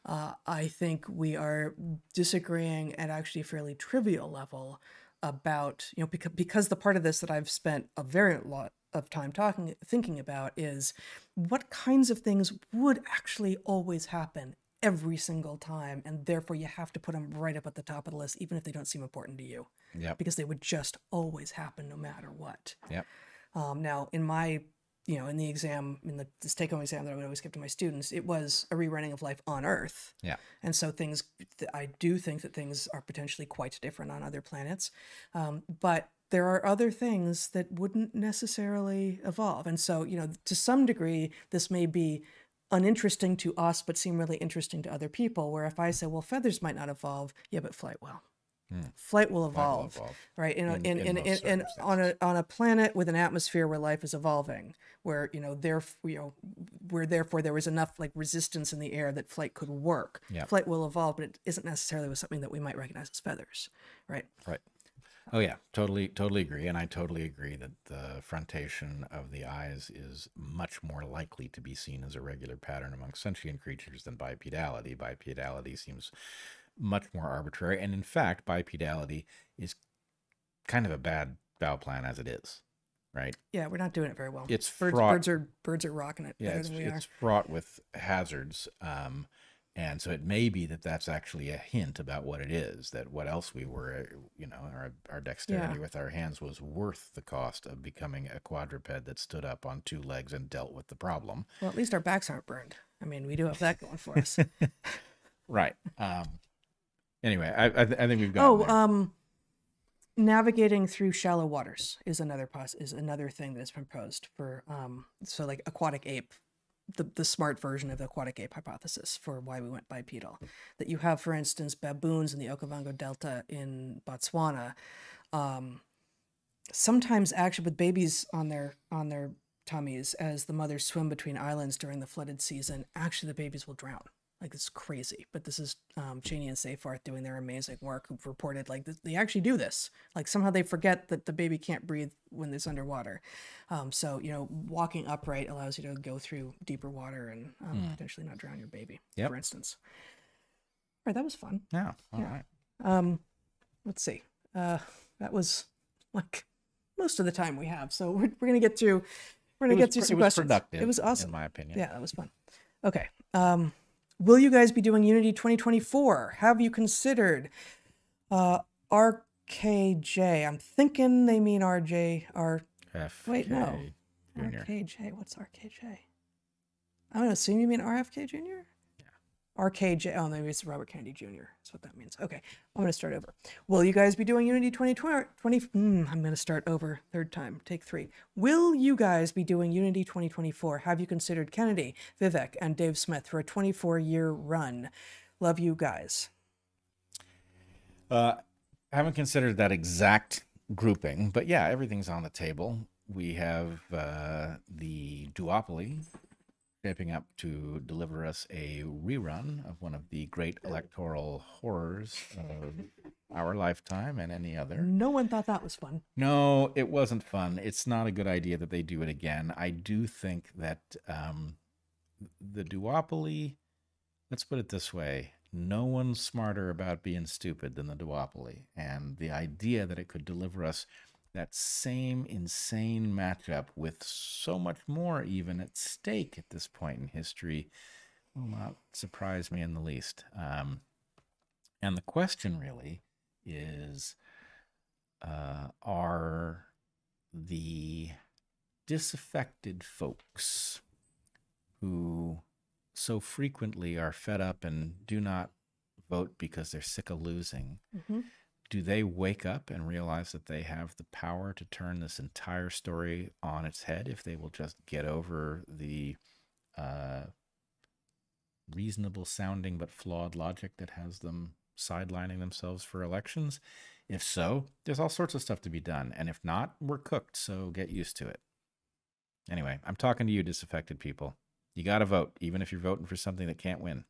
I think we are disagreeing at actually a fairly trivial level about, because the part of this that I've spent a very lot of time thinking about is what kinds of things would actually always happen every single time, and therefore you have to put them right up at the top of the list, even if they don't seem important to you. Yep. Because they would just always happen no matter what. Yep. Now, in my, in the exam, this take-home exam that I would always give to my students, it was a rerunning of life on Earth. Yeah. And so I do think that things are potentially quite different on other planets. But there are other things that wouldn't necessarily evolve. And so, to some degree, this may be uninteresting to us, but seem really interesting to other people, where if I say, well, feathers might not evolve, yeah, but flight will. Flight will evolve, right? On a planet with an atmosphere where life is evolving, where where therefore there was enough resistance in the air that flight could work. Yep. Flight will evolve, but it isn't necessarily with something that we might recognize as feathers, right? Right. Oh yeah, totally agree, and I totally agree that the frontation of the eyes is much more likely to be seen as a regular pattern among sentient creatures than bipedality. Bipedality seems much more arbitrary, and in fact, bipedality is kind of a bad bow plan as it is, right? Yeah, we're not doing it very well. It's birds, fraught. birds are rocking it better than we are. It's fraught with hazards. And so it may be that that's actually a hint about what it is, that what else we were, our dexterity with our hands was worth the cost of becoming a quadruped that stood up on 2 legs and dealt with the problem. Well, at least our backs aren't burned. I mean, we do have that going for us. Right. Anyway, I think we've got. Navigating through shallow waters is another thing that's been posed for so like aquatic ape, the smart version of the aquatic ape hypothesis for why we went bipedal. That you have, for instance, baboons in the Okavango Delta in Botswana, sometimes actually with babies on their tummies as the mothers swim between islands during the flooded season. Actually, the babies will drown. Like, it's crazy. But this is Cheney and Seyfarth doing their amazing work, who've reported like they actually do this. Like, somehow they forget that the baby can't breathe when it's underwater. So, walking upright allows you to go through deeper water and potentially not drown your baby, for instance. All right, that was fun. Yeah. All right. Let's see. That was like most of the time we have. So we're going to get through. We're going to get through some questions. Productive, it was awesome, in my opinion. Yeah, that was fun. Okay. Will you guys be doing Unity 2024? Have you considered RKJ? I'm thinking they mean RJ. Wait, no. Junior. RKJ. What's RKJ? I'm going to assume you mean RFK Jr.? RKJ. Oh, maybe it's Robert Kennedy Jr. That's what that means. Okay, I'm going to start over. Will you guys be doing Unity 2020? I'm going to start over. Third time. Take 3. Will you guys be doing Unity 2024? Have you considered Kennedy, Vivek, and Dave Smith for a 24-year run? Love you guys. I haven't considered that exact grouping, but yeah, everything's on the table. We have the duopoly shaping up to deliver us a rerun of one of the great electoral horrors of our lifetime and any other. No one thought that was fun. No, it wasn't fun. It's not a good idea that they do it again. I do think that the duopoly, let's put it this way, no one's smarter about being stupid than the duopoly. And the idea that it could deliver us that same insane matchup with so much more even at stake at this point in history will not surprise me in the least. And the question really is, are the disaffected folks who so frequently are fed up and do not vote because they're sick of losing, do they wake up and realize that they have the power to turn this entire story on its head if they will just get over the reasonable sounding but flawed logic that has them sidelining themselves for elections? If so, there's all sorts of stuff to be done. And if not, we're cooked, so get used to it. Anyway, I'm talking to you, disaffected people. You got to vote, even if you're voting for something that can't win.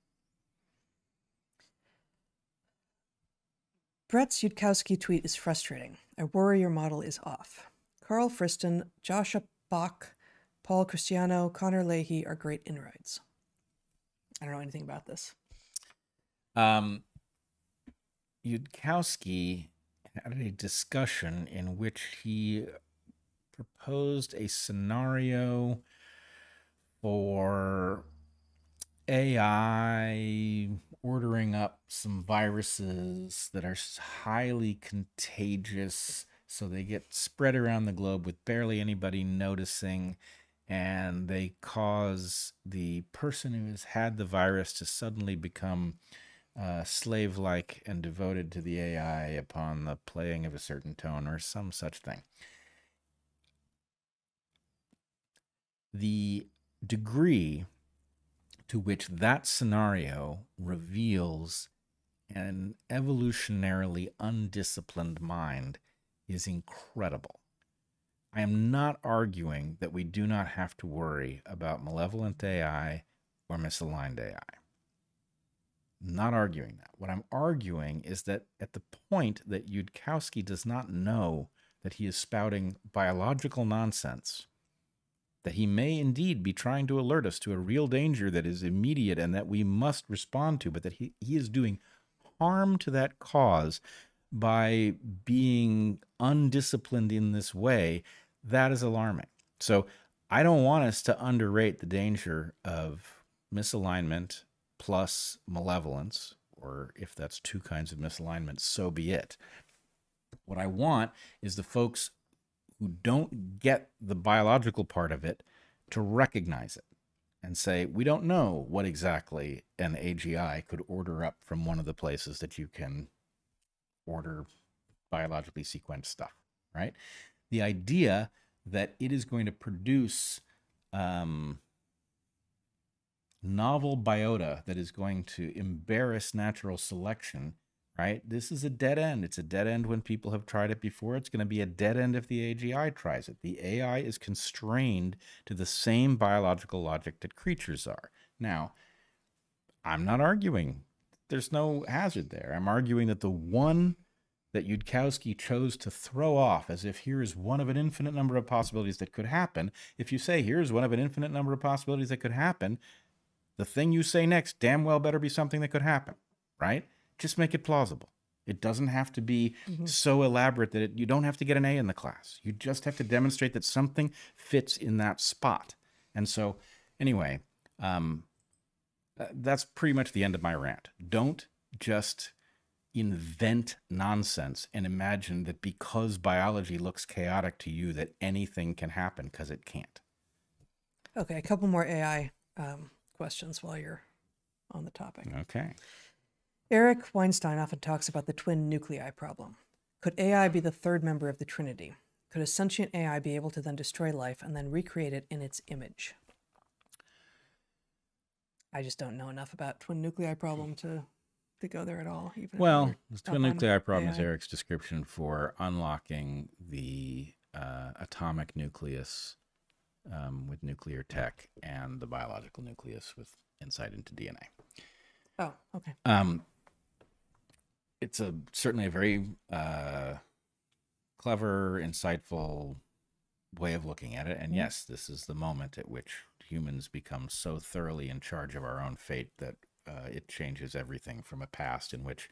Bret's Yudkowsky tweet is frustrating. I worry your model is off. Carl Friston, Joshua Bach, Paul Cristiano, Connor Leahy are great inroads. I don't know anything about this. Yudkowsky had a discussion in which he proposed a scenario for AI ordering up some viruses that are highly contagious, so they get spread around the globe with barely anybody noticing, and they cause the person who has had the virus to suddenly become slave-like and devoted to the AI upon the playing of a certain tone or some such thing. The degree to which that scenario reveals an evolutionarily undisciplined mind is incredible. I am not arguing that we do not have to worry about malevolent AI or misaligned AI. I'm not arguing that. What I'm arguing is that at the point that Yudkowsky does not know that he is spouting biological nonsense, that he may indeed be trying to alert us to a real danger that is immediate and that we must respond to, but that he is doing harm to that cause by being undisciplined in this way, that is alarming. So I don't want us to underrate the danger of misalignment plus malevolence, or if that's two kinds of misalignment, so be it. What I want is the folks who don't get the biological part of it to recognize it and say, we don't know what exactly an AGI could order up from one of the places that you can order biologically sequenced stuff, right? The idea that it is going to produce novel biota that is going to embarrass natural selection, right? This is a dead end. It's a dead end when people have tried it before. It's going to be a dead end if the AGI tries it. The AI is constrained to the same biological logic that creatures are. Now, I'm not arguing there's no hazard there. I'm arguing that the one that Yudkowsky chose to throw off as if here is one of an infinite number of possibilities that could happen. If you say here's one of an infinite number of possibilities that could happen, the thing you say next damn well better be something that could happen, right? Just make it plausible. It doesn't have to be so elaborate that you don't have to get an A in the class. You just have to demonstrate that something fits in that spot. And so, anyway, that's pretty much the end of my rant. Don't just invent nonsense and imagine that because biology looks chaotic to you that anything can happen, because it can't. Okay, a couple more AI questions while you're on the topic. Okay. Eric Weinstein often talks about the twin nuclei problem. Could AI be the third member of the Trinity? Could a sentient AI be able to then destroy life and then recreate it in its image? I just don't know enough about twin nuclei problem to go there at all. Even well, the twin nuclei problem AI. is Eric's description for unlocking the atomic nucleus with nuclear tech and the biological nucleus with insight into DNA. Oh, okay. It's certainly a very clever, insightful way of looking at it. And yes, this is the moment at which humans become so thoroughly in charge of our own fate that it changes everything from a past in which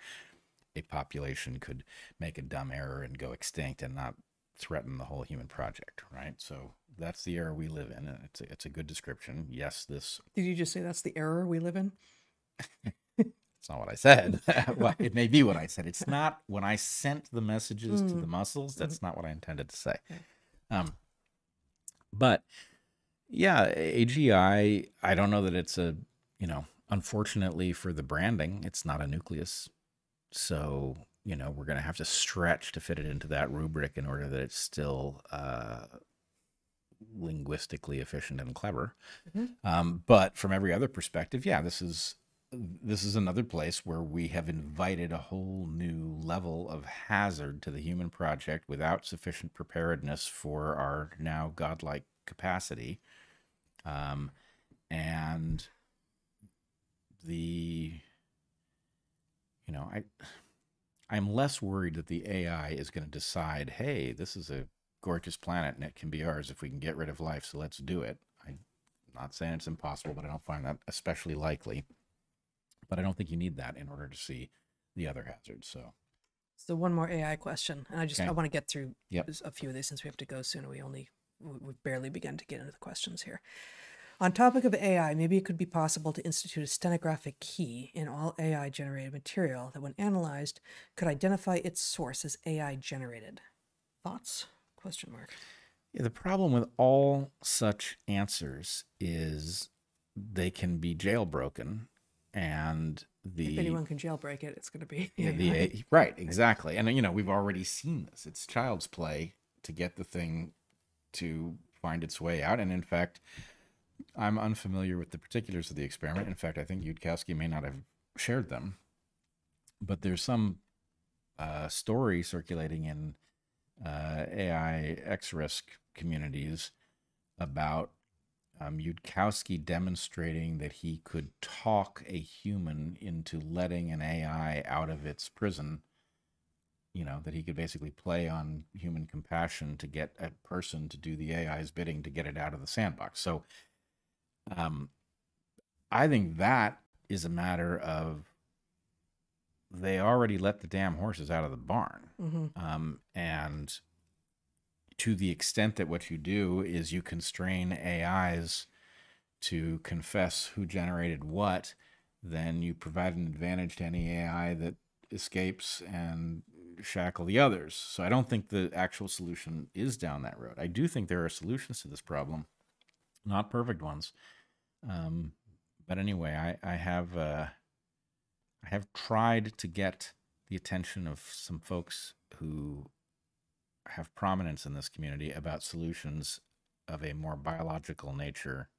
a population could make a dumb error and go extinct and not threaten the whole human project, right? So that's the era we live in, and it's a good description. Yes, this... Did you just say that's the error we live in? It's not what I said. Well, it may be what I said. It's not when I sent the messages to the muscles. That's not what I intended to say. Okay. But yeah, AGI, I don't know that it's a, unfortunately for the branding, it's not a nucleus. So, we're going to have to stretch to fit it into that rubric in order that it's still linguistically efficient and clever. But from every other perspective, yeah, this is another place where we have invited a whole new level of hazard to the human project without sufficient preparedness for our now godlike capacity. And I'm less worried that the AI is going to decide, hey, this is a gorgeous planet and it can be ours if we can get rid of life, so let's do it. I'm not saying it's impossible, but I don't find that especially likely. But I don't think you need that in order to see the other hazards. So one more AI question, and I want to get through Yep. a few of these since we have to go soon. We've barely begun to get into the questions here. On topic of AI, maybe it could be possible to institute a stenographic key in all AI generated material that, when analyzed, could identify its source as AI generated. Thoughts? Question mark. Yeah, the problem with all such answers is they can be jailbroken. And if anyone can jailbreak it, it's going to be right, exactly. And we've already seen this. It's child's play to get the thing to find its way out. And in fact, I'm unfamiliar with the particulars of the experiment. In fact, I think Yudkowsky may not have shared them. But there's some story circulating in AI X-risk communities about Yudkowsky demonstrating that he could talk a human into letting an AI out of its prison, that he could basically play on human compassion to get a person to do the AI's bidding to get it out of the sandbox. So I think that is a matter of they already let the damn horses out of the barn. And to the extent that what you do is you constrain AIs to confess who generated what, then you provide an advantage to any AI that escapes and shackle the others. So I don't think the actual solution is down that road. I do think there are solutions to this problem, not perfect ones. But anyway, I have tried to get the attention of some folks who have prominence in this community about solutions of a more biological nature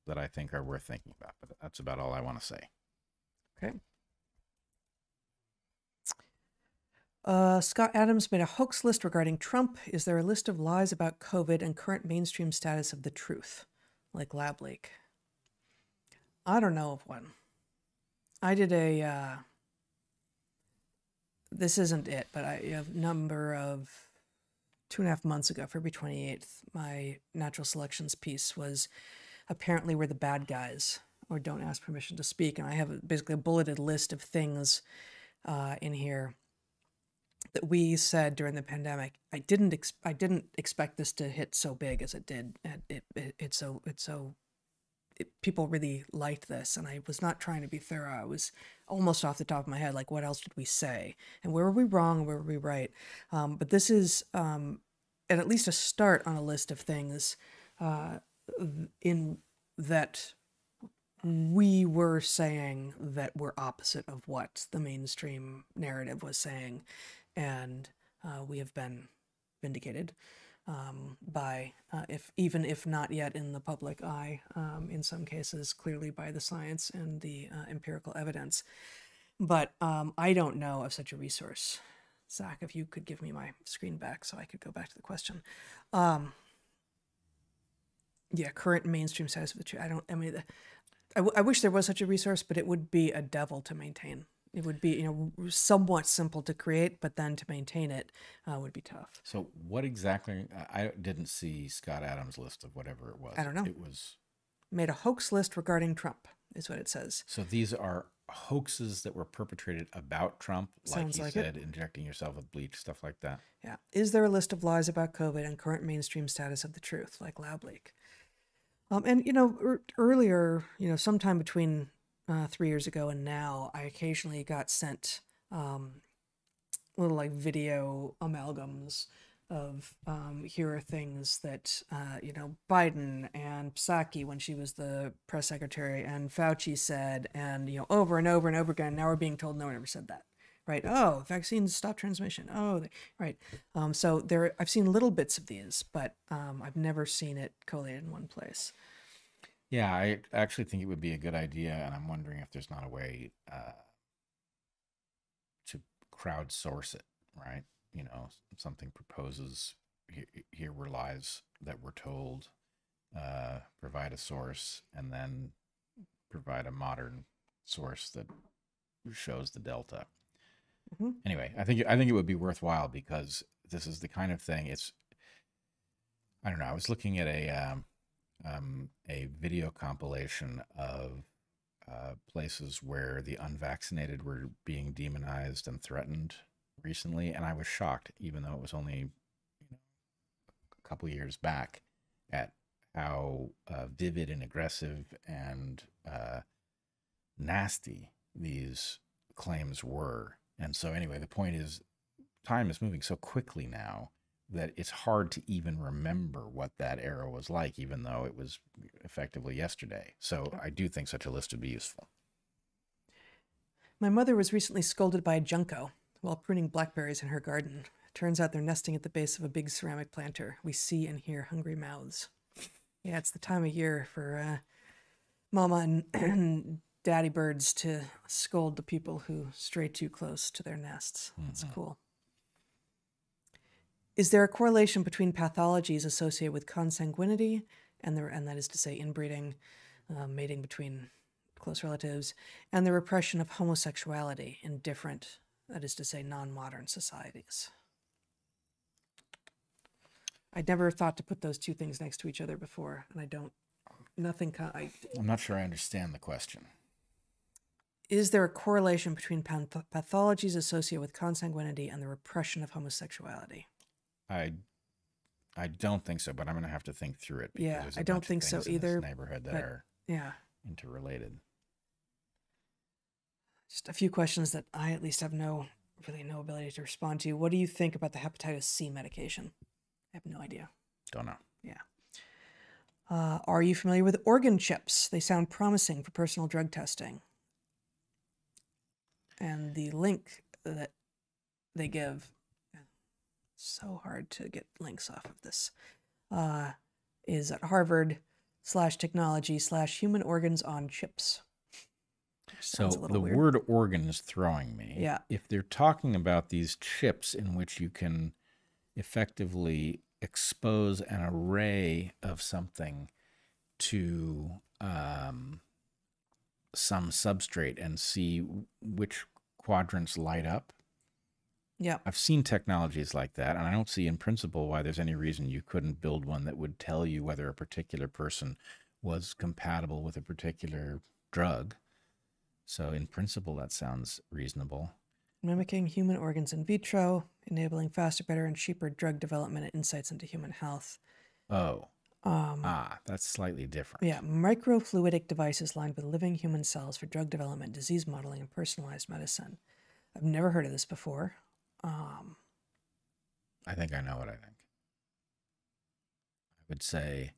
that I think are worth thinking about. But that's about all I want to say. Okay. Scott Adams made a hoax list regarding Trump. Is there a list of lies about COVID and current mainstream status of the truth, like lab leak? I don't know of one. I did this isn't it, but a number of 2.5 months ago, February 28th, my natural selections piece was apparently we're the bad guys, or don't ask permission to speak. And I have basically a bulleted list of things in here that we said during the pandemic. I didn't expect this to hit so big as it did. People really liked this, and I was not trying to be thorough. I was almost off the top of my head, like, what else did we say? And where were we wrong and where were we right? But this is at least a start on a list of things in that we were saying that were opposite of what the mainstream narrative was saying, and we have been vindicated by, even if not yet in the public eye, in some cases clearly by the science and the empirical evidence. But I don't know of such a resource. Zach, if you could give me my screen back so I could go back to the question. Yeah, current mainstream status of the truth. I wish there was such a resource, but it would be a devil to maintain. It would be, somewhat simple to create, but then to maintain it would be tough. So what exactly? I didn't see Scott Adams' list of whatever it was. I don't know. It was made a hoax list regarding Trump, is what it says. So these are hoaxes that were perpetrated about Trump, Sounds like like you said, injecting yourself with bleach, stuff like that. Yeah. Is there a list of lies about COVID and current mainstream status of the truth, like lab leak? And earlier, sometime between 3 years ago and now, I occasionally got sent little like video amalgams of here are things that Biden and Psaki, when she was the press secretary, and Fauci said, and over and over and over again. Now we're being told no one ever said that, right? Oh, vaccines stop transmission. Oh, right. So I've seen little bits of these, but I've never seen it collated in one place. Yeah, I actually think it would be a good idea, and I'm wondering if there's not a way to crowdsource it, right? Something proposes, here were lies that were told, provide a source, and then provide a modern source that shows the delta. Mm-hmm. Anyway, I think it would be worthwhile, because this is the kind of thing. I don't know. I was looking at a video compilation of places where the unvaccinated were being demonized and threatened recently, and I was shocked, even though it was only a couple years back, at how vivid and aggressive and nasty these claims were. And so anyway, the point is, time is moving so quickly now that it's hard to even remember what that era was like, even though it was effectively yesterday. So I do think such a list would be useful. My mother was recently scolded by a junco while pruning blackberries in her garden. Turns out they're nesting at the base of a big ceramic planter. We see and hear hungry mouths. Yeah, it's the time of year for mama and daddy birds to scold the people who stray too close to their nests. That's cool. Is there a correlation between pathologies associated with consanguinity, and that is to say inbreeding, mating between close relatives, and the repression of homosexuality in different, that is to say, non-modern societies? I'd never thought to put those two things next to each other before, and I'm not sure I understand the question. Is there a correlation between pathologies associated with consanguinity and the repression of homosexuality? I I don't think so, but I'm going to have to think through it. Because Yeah, there's a I don't bunch of think so things in either, this neighborhood that but are yeah, interrelated. just a few questions that I at least have no ability to respond to. What do you think about the hepatitis C medication? I have no idea. Don't know. Yeah. Are you familiar with organ chips? They sound promising for personal drug testing. And the link that they give, so hard to get links off of this, is at Harvard/technology/human organs on chips. So Sounds a little the weird. word organ is throwing me. Yeah. If they're talking about these chips in which you can effectively expose an array of something to some substrate and see which quadrants light up. Yeah. I've seen technologies like that, and I don't see in principle why there's any reason you couldn't build one that would tell you whether a particular person was compatible with a particular drug. So in principle, that sounds reasonable. Mimicking human organs in vitro, enabling faster, better, and cheaper drug development and insights into human health. That's slightly different. Yeah, microfluidic devices lined with living human cells for drug development, disease modeling, and personalized medicine. I've never heard of this before. I think I know what I think. I would say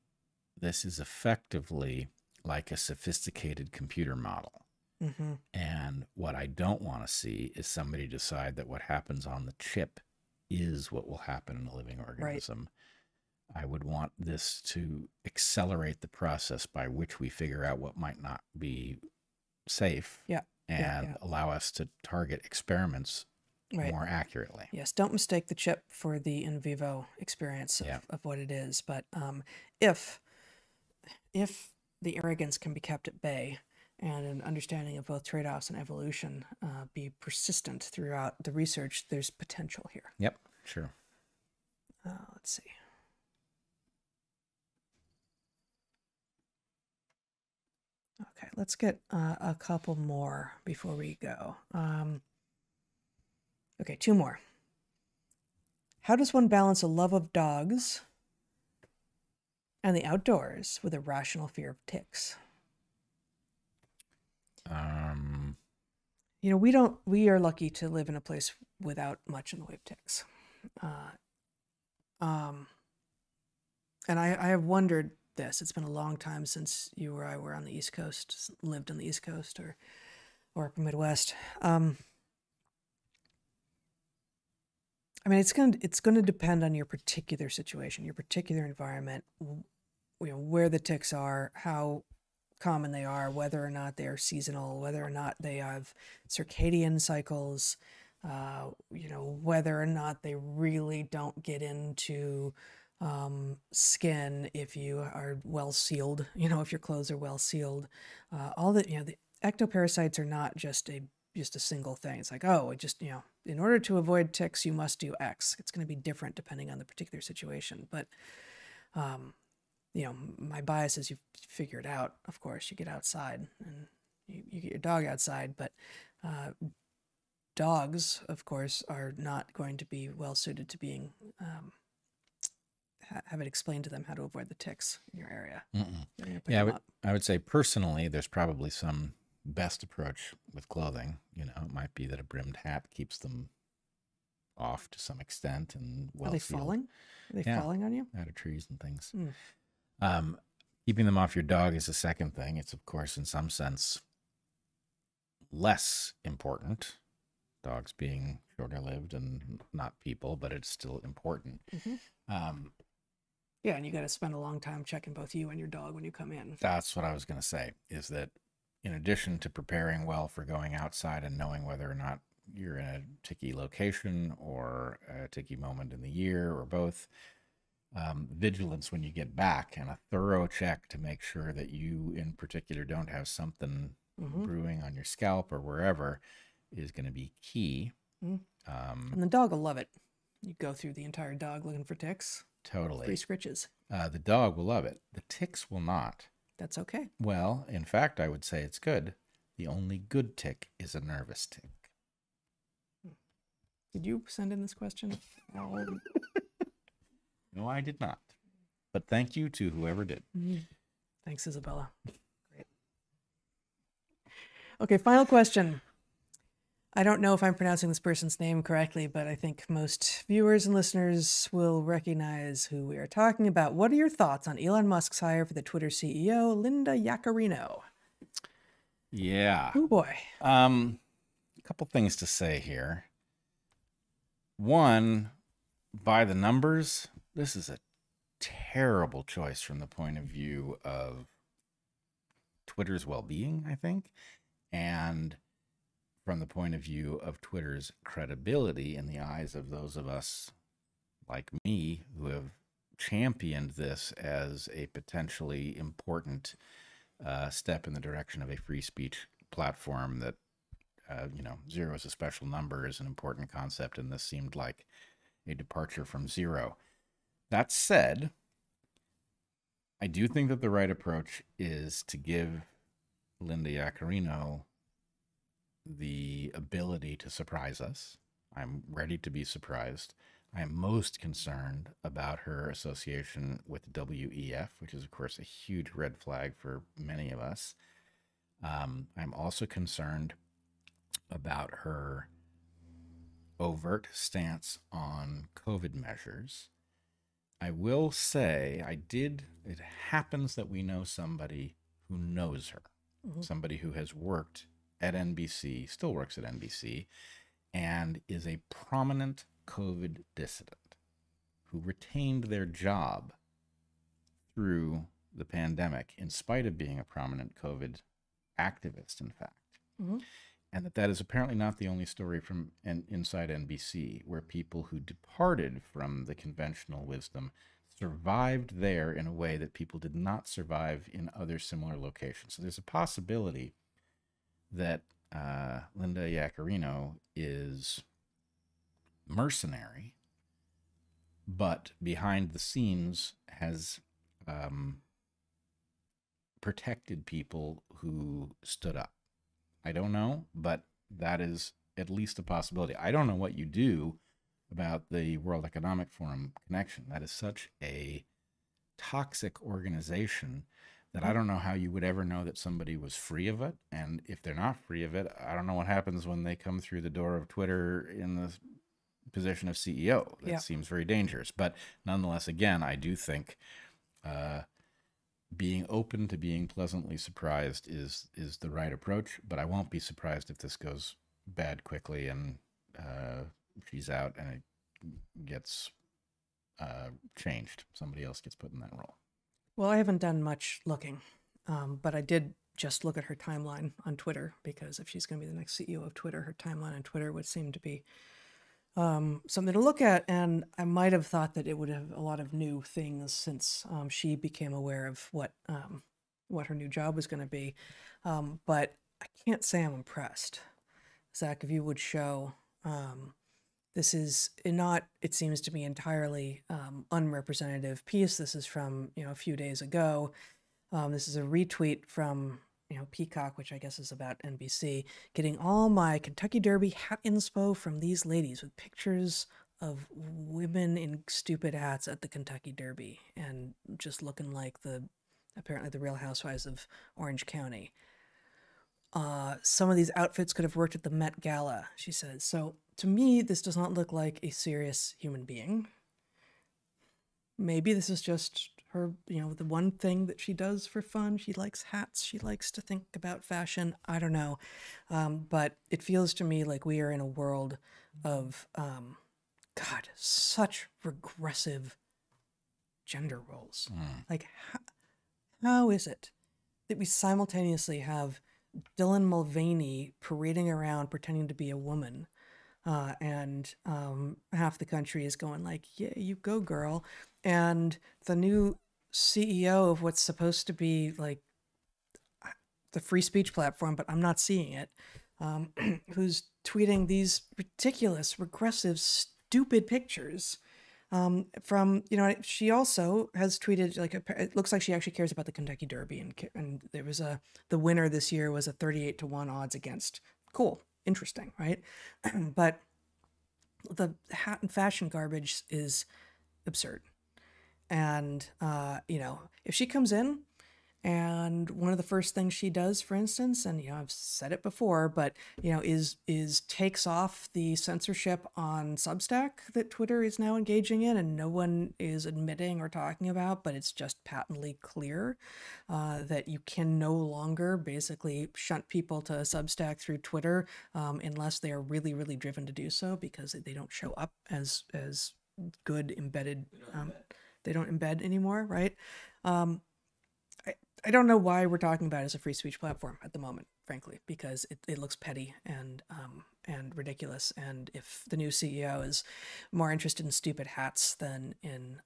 this is effectively like a sophisticated computer model. Mm-hmm. And what I don't want to see is somebody decide that what happens on the chip is what will happen in a living organism. Right. I would want this to accelerate the process by which we figure out what might not be safe. Yeah. And allow us to target experiments more accurately. Yes, don't mistake the chip for the in vivo experience of what it is. But if the arrogance can be kept at bay and an understanding of both trade-offs and evolution be persistent throughout the research, there's potential here. Yep, sure. Let's see. Okay, let's get a couple more before we go. Okay, two more. How does one balance a love of dogs and the outdoors with a rational fear of ticks? You know, we are lucky to live in a place without much in the way of ticks. And I have wondered this. It's been a long time since you or I were on the East Coast, lived on the East Coast or upper Midwest. I mean, it's going to depend on your particular situation, your particular environment, you know, where the ticks are, how common they are, whether or not they are seasonal, whether or not they have circadian cycles, you know, whether or not they really don't get into skin if you are well sealed, you know, if your clothes are well sealed. All that, you know, the ectoparasites are not just a single thing. It's like, oh, you know, in order to avoid ticks, you must do X. It's going to be different depending on the particular situation. But, you know, my bias is you figure it out. Of course, you get outside and you get your dog outside, but dogs, of course, are not going to be well suited to being, have it explained to them how to avoid the ticks in your area. Yeah, I would say personally, there's probably some best approach with clothing. You know, it might be that a brimmed hat keeps them off to some extent and well. Are they falling? Are they falling on you? Out of trees and things. Keeping them off your dog is a second thing. It's, of course, in some sense, less important. Dogs being shorter lived and not people, but it's still important. Yeah, and you got to spend a long time checking both you and your dog when you come in. That's what I was going to say, is that in addition to preparing well for going outside and knowing whether or not you're in a ticky location or a ticky moment in the year or both, vigilance when you get back and a thorough check to make sure that you in particular don't have something brewing on your scalp or wherever is going to be key. And the dog will love it. You go through the entire dog looking for ticks. Totally. 3 scritches. The dog will love it. The ticks will not. That's okay. Well, in fact, I would say it's good. The only good tick is a nervous tick. Did you send in this question? No, I did not. But thank you to whoever did. Thanks, Isabella. Great. Okay, final question. I don't know if I'm pronouncing this person's name correctly, but I think most viewers and listeners will recognize who we are talking about. What are your thoughts on Elon Musk's hire for the Twitter CEO, Linda Yaccarino? Yeah. Oh boy. A couple things to say here. One, by the numbers, this is a terrible choice from the point of view of Twitter's well-being, I think, and from the point of view of Twitter's credibility in the eyes of those of us like me who have championed this as a potentially important step in the direction of a free speech platform that, zero is a special number is an important concept, and this seemed like a departure from zero. That said, I do think that the right approach is to give Linda Yaccarino the ability to surprise us. I'm ready to be surprised. I am most concerned about her association with WEF, which is, of course, a huge red flag for many of us. I'm also concerned about her overt stance on COVID measures. I will say it happens that we know somebody who knows her, somebody who has worked at NBC, still works at NBC, and is a prominent COVID dissident who retained their job through the pandemic in spite of being a prominent COVID activist, in fact. And that is apparently not the only story from inside NBC, where people who departed from the conventional wisdom survived there in a way that people did not survive in other similar locations. So there's a possibility that Linda Yaccarino is mercenary, but behind the scenes has protected people who stood up. I don't know, but that is at least a possibility. I don't know what you do about the World Economic Forum connection. That is such a toxic organization that I don't know how you would ever know that somebody was free of it. And if they're not free of it, I don't know what happens when they come through the door of Twitter in the position of CEO. That seems very dangerous. But nonetheless, again, I do think being open to being pleasantly surprised is the right approach. But I won't be surprised if this goes bad quickly and she's out and it gets changed. Somebody else gets put in that role. Well, I haven't done much looking, but I did just look at her timeline on Twitter, because if she's going to be the next CEO of Twitter, her timeline on Twitter would seem to be something to look at. And I might have thought that it would have a lot of new things since she became aware of what her new job was going to be. But I can't say I'm impressed. Zach, if you would show, this is not, it seems to be entirely unrepresentative piece. This is from, a few days ago. This is a retweet from, Peacock, which I guess is about NBC, getting all my Kentucky Derby hat inspo from these ladies with pictures of women in stupid hats at the Kentucky Derby and just looking like apparently the Real Housewives of Orange County. Some of these outfits could have worked at the Met Gala, she says. So to me, this does not look like a serious human being. Maybe this is just her, the one thing that she does for fun. She likes hats. She likes to think about fashion. I don't know. But it feels to me like we are in a world of, such regressive gender roles. Like, how is it that we simultaneously have Dylan Mulvaney parading around pretending to be a woman, and half the country is going like, yeah, you go, girl, and the new CEO of what's supposed to be like the free speech platform, but I'm not seeing it, who's tweeting these ridiculous, regressive, stupid pictures from, she also has tweeted, it looks like she actually cares about the Kentucky Derby, and there was the winner this year was a 38-1 odds against. Cool. Interesting, right? But the hat and fashion garbage is absurd. And, if she comes in and one of the first things she does, for instance, and, I've said it before, but, is takes off the censorship on Substack that Twitter is now engaging in and no one is admitting or talking about, but it's just patently clear that you can no longer basically shunt people to Substack through Twitter unless they are really, really driven to do so because they don't show up as good embedded. They don't embed anymore, right? I don't know why we're talking about it as a free speech platform at the moment, frankly, because it looks petty and ridiculous. And if the new CEO is more interested in stupid hats than in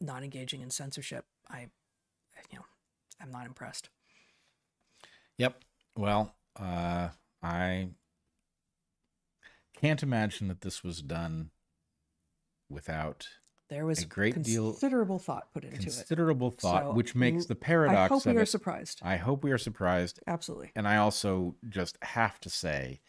not engaging in censorship, I'm not impressed. Yep. Well, I can't imagine that this was done without there was a great considerable thought put into it. Considerable thought, So, which makes the paradox I hope of we are it. surprised. I hope we are surprised. Absolutely. And I also just have to say,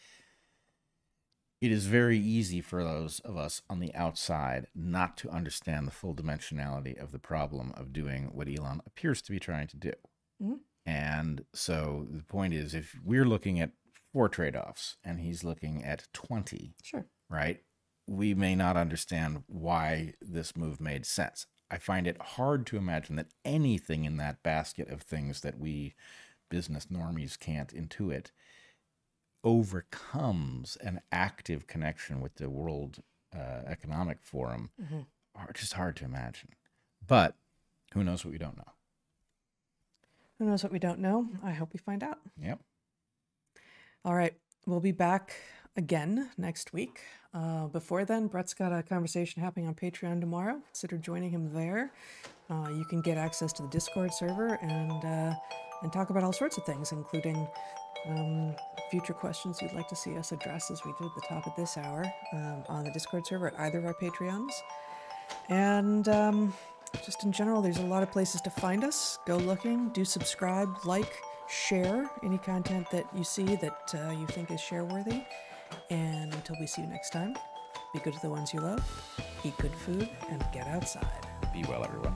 it is very easy for those of us on the outside not to understand the full dimensionality of the problem of doing what Elon appears to be trying to do. Mm-hmm. And so the point is, if we're looking at 4 trade-offs and he's looking at 20, Sure. right? We may not understand why this move made sense. I find it hard to imagine that anything in that basket of things that we business normies can't intuit overcomes an active connection with the World Economic Forum. Mm-hmm. Are just hard to imagine. But who knows what we don't know? Who knows what we don't know? I hope we find out. Yep. All right. We'll be back again next week. Before then, Bret's got a conversation happening on Patreon tomorrow. Consider joining him there. You can get access to the Discord server and talk about all sorts of things, including future questions you'd like to see us address as we did at the top of this hour on the Discord server at either of our Patreons. And just in general, there's a lot of places to find us. Go looking, do subscribe, like, share any content that you see that you think is share-worthy. And until we see you next time, be good to the ones you love, eat good food, and get outside. Be well, everyone.